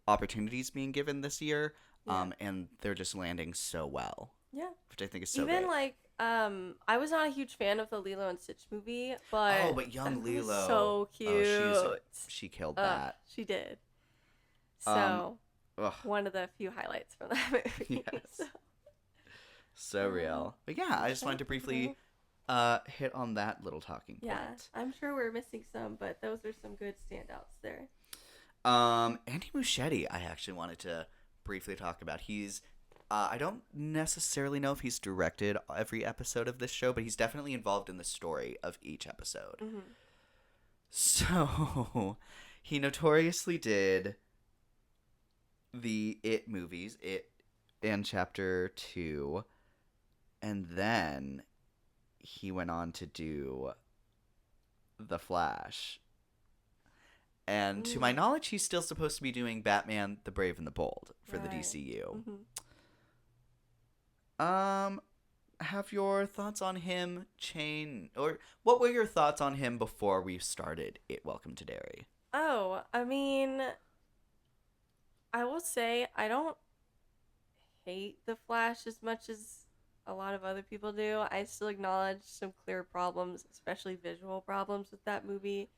opportunities being given this year, and they're just landing so well. Yeah. Which I think is so Even great. like I was not a huge fan of the Lilo and Stitch movie, but but young that was Lilo. so cute. She killed that. She did. So Ugh, one of the few highlights from that movie. Yes. so real. But yeah, I just wanted to briefly hit on that little talking point. Yeah, I'm sure we're missing some, but those are some good standouts there. Andy Muschietti, I actually wanted to briefly talk about. He's I don't necessarily know if he's directed every episode of this show, but he's definitely involved in the story of each episode. So, he notoriously did the It movies, It and Chapter 2, and then he went on to do The Flash. And to my knowledge, he's still supposed to be doing Batman, the Brave and the Bold for the Right. DCU. Have your thoughts on him changed? Or what were your thoughts on him before we started It Welcome to Derry? Oh, I mean, I will say I don't hate The Flash as much as a lot of other people do. I still acknowledge some clear problems, especially visual problems with that movie.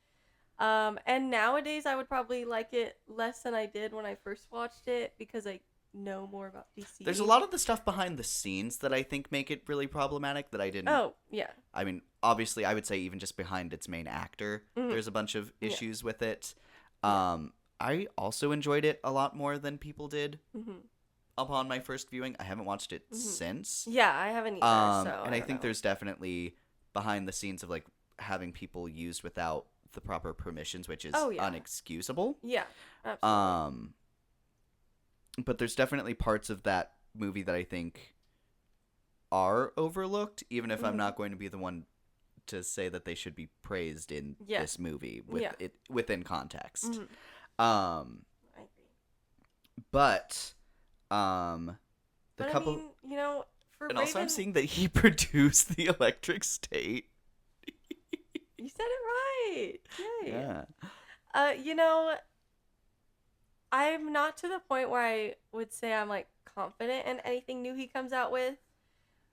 And nowadays I would probably like it less than I did when I first watched it because I know more about DC. There's a lot of the stuff behind the scenes that I think make it really problematic that I didn't. Oh, yeah. I mean, obviously, I would say even just behind its main actor, Mhm. there's a bunch of Yeah. issues with it. I also enjoyed it a lot more than people did Mhm. upon my first viewing. I haven't watched it Mhm. since. Yeah, I haven't either, so And I don't think know. there's definitely behind the scenes of like having people used without the proper permissions, which is Oh, yeah. unexcusable. Yeah, absolutely. But there's definitely parts of that movie that I think are overlooked, even if I'm Mhm. not going to be the one to say that they should be praised in Yeah. this movie with Yeah. it within context. Mhm. Um, I agree. but the But couple, I mean, you know, for and Raven, also I'm seeing that he produced the Electric State. you said it right. Yay. Yeah. You know, I'm not to the point where I would say I'm like confident in anything new he comes out with.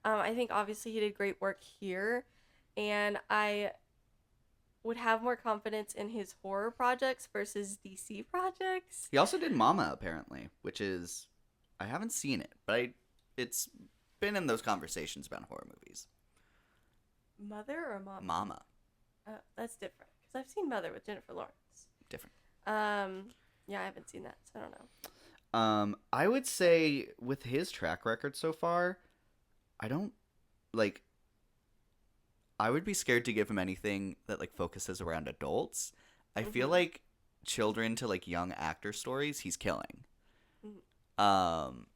I think obviously he did great work here, and I would have more confidence in his horror projects versus DC projects. He also did Mama apparently, which is I haven't seen it, but it's been in those conversations about horror movies. Mother or Mom? Mama, That's different because I've seen Mother with Jennifer Lawrence. different. Yeah, I haven't seen that, so I don't know. I would say with his track record so far, I don't like. I would be scared to give him anything that like focuses around adults. I feel Mhm. like children to like young actor stories, he's killing. Mhm.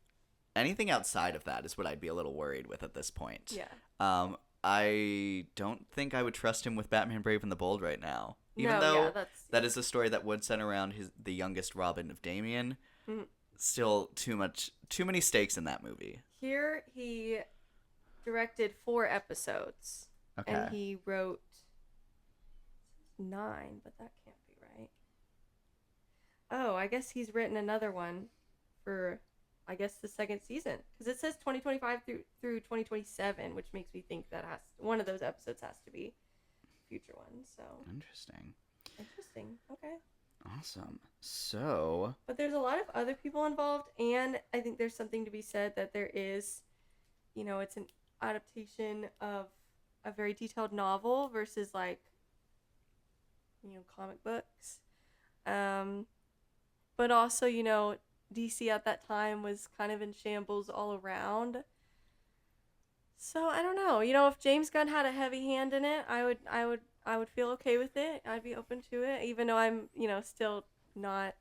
Anything outside of that is what I'd be a little worried with at this point. Yeah. I don't think I would trust him with Batman Brave and the Bold right now. Even No, though yeah, that is a story that would center around the youngest Robin of Damian. Mhm. Still too many stakes in that movie. Here he directed 4 episodes. Okay. And he wrote 9, but that can't be right. Oh, I guess he's written another one for, I guess, the second season. Because it says 2025 through 2027, which makes me think that one of those episodes has to be a future one. So, Interesting. Okay. Awesome. So, But there's a lot of other people involved, and I think there's something to be said that there is, it's an adaptation of a very detailed novel versus like, comic books. But also, DC at that time was kind of in shambles all around. So I don't know. If James Gunn had a heavy hand in it, I would feel okay with it. I'd be open to it, even though I'm, still not,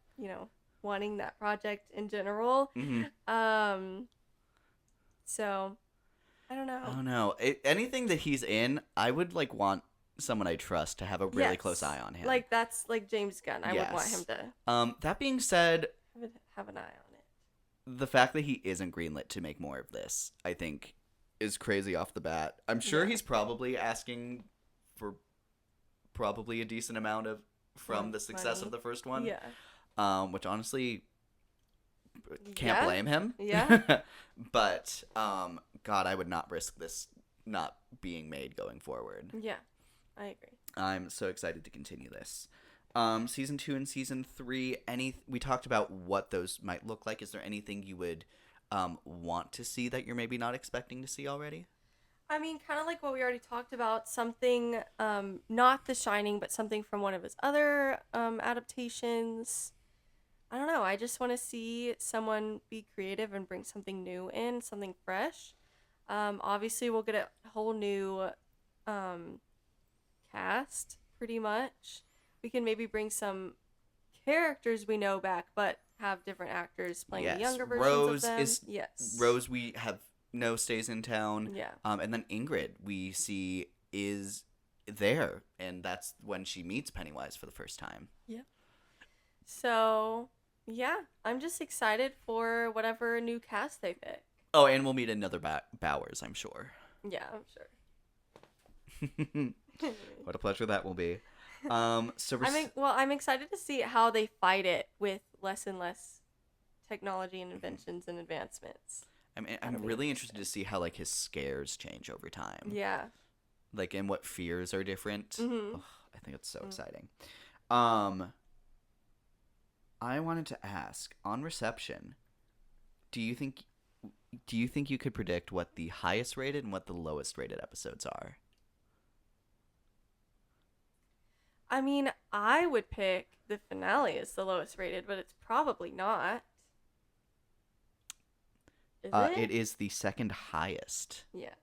wanting that project in general. So I don't know. I don't know. Anything that he's in, I would like want someone I trust to have a really close eye on him. Like that's like James Gunn. I would want Yes. him to That being said, have an eye on it. the fact that he isn't greenlit to make more of this, I think, is crazy off the bat. I'm sure Yeah. he's probably asking for probably a decent amount from the success Money. of the first one. Yeah. Which honestly can't Yeah. blame him. Yeah. But God, I would not risk this not being made going forward. Yeah. I agree. I'm so excited to continue this. Season 2 and season 3, we talked about what those might look like. Is there anything you would want to see that you're maybe not expecting to see already? I mean, kind of like what we already talked about, something, not The Shining, but something from one of his other adaptations. I don't know. I just want to see someone be creative and bring something new in, something fresh. Obviously, we'll get a whole new cast, pretty much. We can maybe bring some characters we know back, but have different actors playing the younger versions of them. Rose, we have stays in town. Yeah. And then Ingrid, we see is there, and that's when she meets Pennywise for the first time. Yeah. So, yeah, I'm just excited for whatever new cast they pick. Oh, and we'll meet another Bowers, I'm sure. Yeah, I'm sure. What a pleasure that will be. So I'm excited to see how they fight it with less and less technology and inventions and advancements. I'm really interested to see how like his scares change over time. Yeah. Like and what fears are different. Mhm. Ugh, I think it's so exciting. I wanted to ask, on reception, do you think you could predict what the highest rated and what the lowest rated episodes are? I mean, I would pick the finale as the lowest rated, but it's probably not. Is it? It is the second highest. Yeah.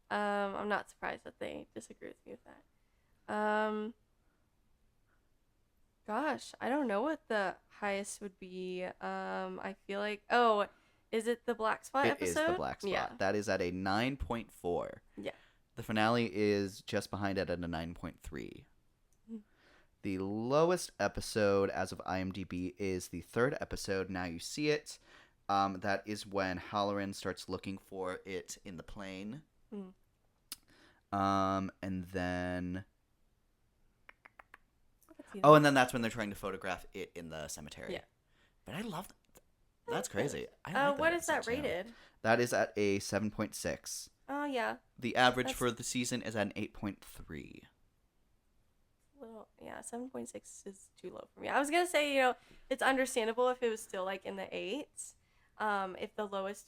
I'm not surprised that they disagree with me with that. Gosh, I don't know what the highest would be. I feel like, is it the Black Spot It episode? is the Black Spot. Yeah. That is at a 9.4. Yeah. The finale is just behind it at a 9.3. The lowest episode as of IMDb is the third episode, Now You See It. That is when Halloran starts looking for it in the plane. And then... Oh, and then that's when they're trying to photograph it in the cemetery. Yeah. But I love that. That's crazy. What is that rated? That is at a 7.6. Oh, yeah. The average for the season is at an 8.3. Well, yeah, 7.6 is too low for me. I was going to say, it's understandable if it was still, like, in the 8s. If the lowest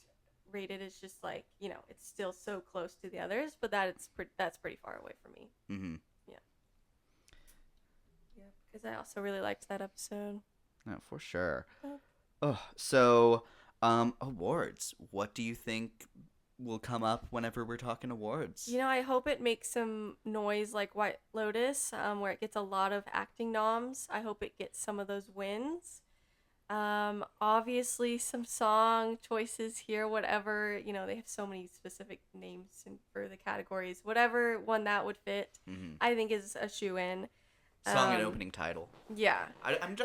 rated is just, like, it's still so close to the others. But that's pretty far away from me. Mm-hmm. Yeah. Yeah, because I also really liked that episode. No, for sure. So, awards. What do you think will come up whenever we're talking awards? I hope it makes some noise like White Lotus, where it gets a lot of acting noms. I hope it gets some of those wins. Obviously some song choices here, whatever, they have so many specific names for the categories. Whatever one that would fit, I think is a shoe-in. Song and opening title. Yeah.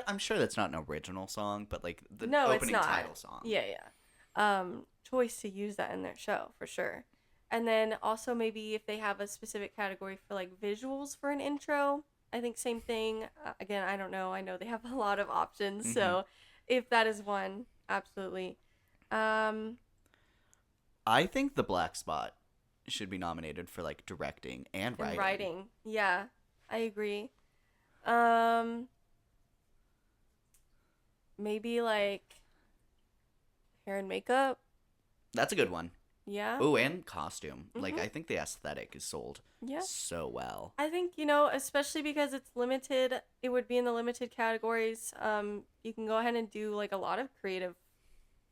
I'm sure that's not an original song, but like the opening it's not. Title song. Yeah. Choice to use that in their show for sure. And then also maybe if they have a specific category for like visuals for an intro, I think same thing. Again, I don't know. I know they have a lot of options, so if that is one, absolutely. I think the Black Spot should be nominated for like directing and writing. Yeah, I agree. Maybe like hair and makeup. That's a good one. Yeah. Oh, and costume. Like I think the aesthetic is sold so well. I think, especially because it's limited, it would be in the limited categories. You can go ahead and do like a lot of creative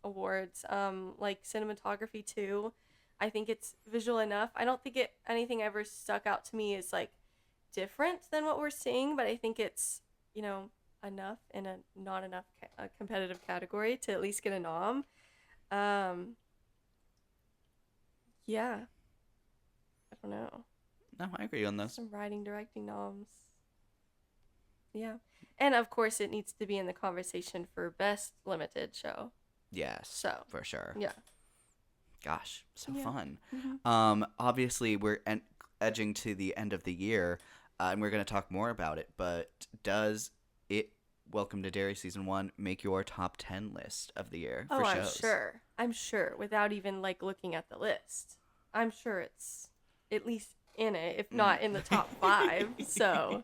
awards, like cinematography too. I think it's visual enough. I don't think anything ever stuck out to me as like different than what we're seeing, but I think it's, enough in a not enough competitive category to at least get a nom. Yeah. I don't know. No, I agree on this. Some writing, directing noms. Yeah. And of course it needs to be in the conversation for best limited show. Yes. So. For sure. Yeah. Gosh, so Yeah. fun. Obviously we're edging to the end of the year, and we're going to talk more about it, but does it Welcome to Derry Season 1 make your top 10 list of the year for shows? I'm sure, without even, like, looking at the list. I'm sure it's at least in it, if not in the top 5. So,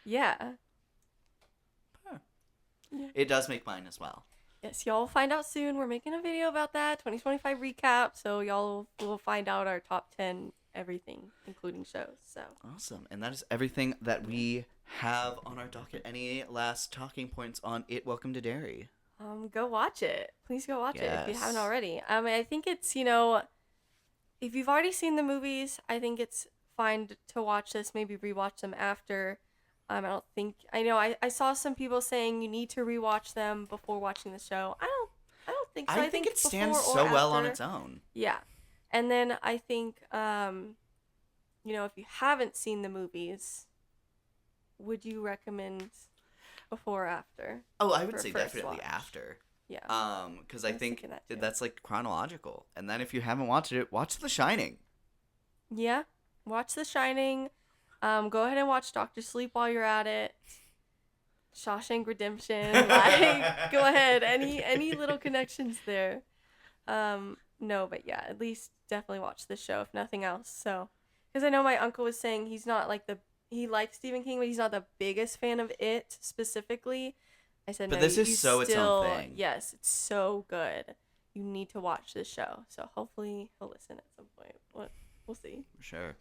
yeah. Huh. It does make mine as well. Yes, y'all will find out soon. We're making a video about that, 2025 recap, so y'all will find out our top 10 everything, including shows. So awesome. And that is everything that we have on our docket. Any last talking points on It Welcome to Derry? Go watch it. Please go watch it if you haven't already. I think it's, if you've already seen the movies, I think it's fine to watch this, maybe rewatch them after. I saw some people saying you need to rewatch them before watching the show. I don't think so. I think it stands so well on its own. Yeah. And then I think, if you haven't seen the movies, would you recommend before or after? Oh, I would say definitely after. Yeah. Because I think that's like chronological. And then if you haven't watched it, watch The Shining. Yeah. Watch The Shining. Go ahead and watch Dr. Sleep while you're at it. Shawshank Redemption. Go ahead. Any little connections there. No, but yeah, at least definitely watch the show if nothing else. So, because I know my uncle was saying he's not like he likes Stephen King, but he's not the biggest fan of it specifically. I said, But no, this is you so its own thing. Yes, it's so good. You need to watch this show. So hopefully he'll listen at some point. We'll see. Sure.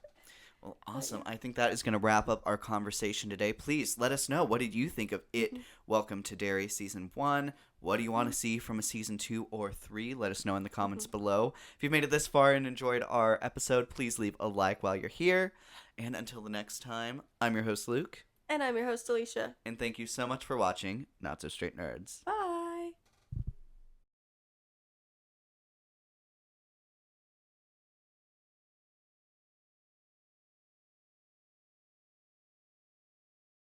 Well, awesome. I think that is going to wrap up our conversation today. Please let us know. What did you think of it? Welcome to Derry Season 1. What do you want to see from a Season 2 or 3? Let us know in the comments below. If you've made it this far and enjoyed our episode, please leave a like while you're here. And until the next time, I'm your host, Luke. And I'm your host, Alicia. And thank you so much for watching Not So Straight Nerds. Bye.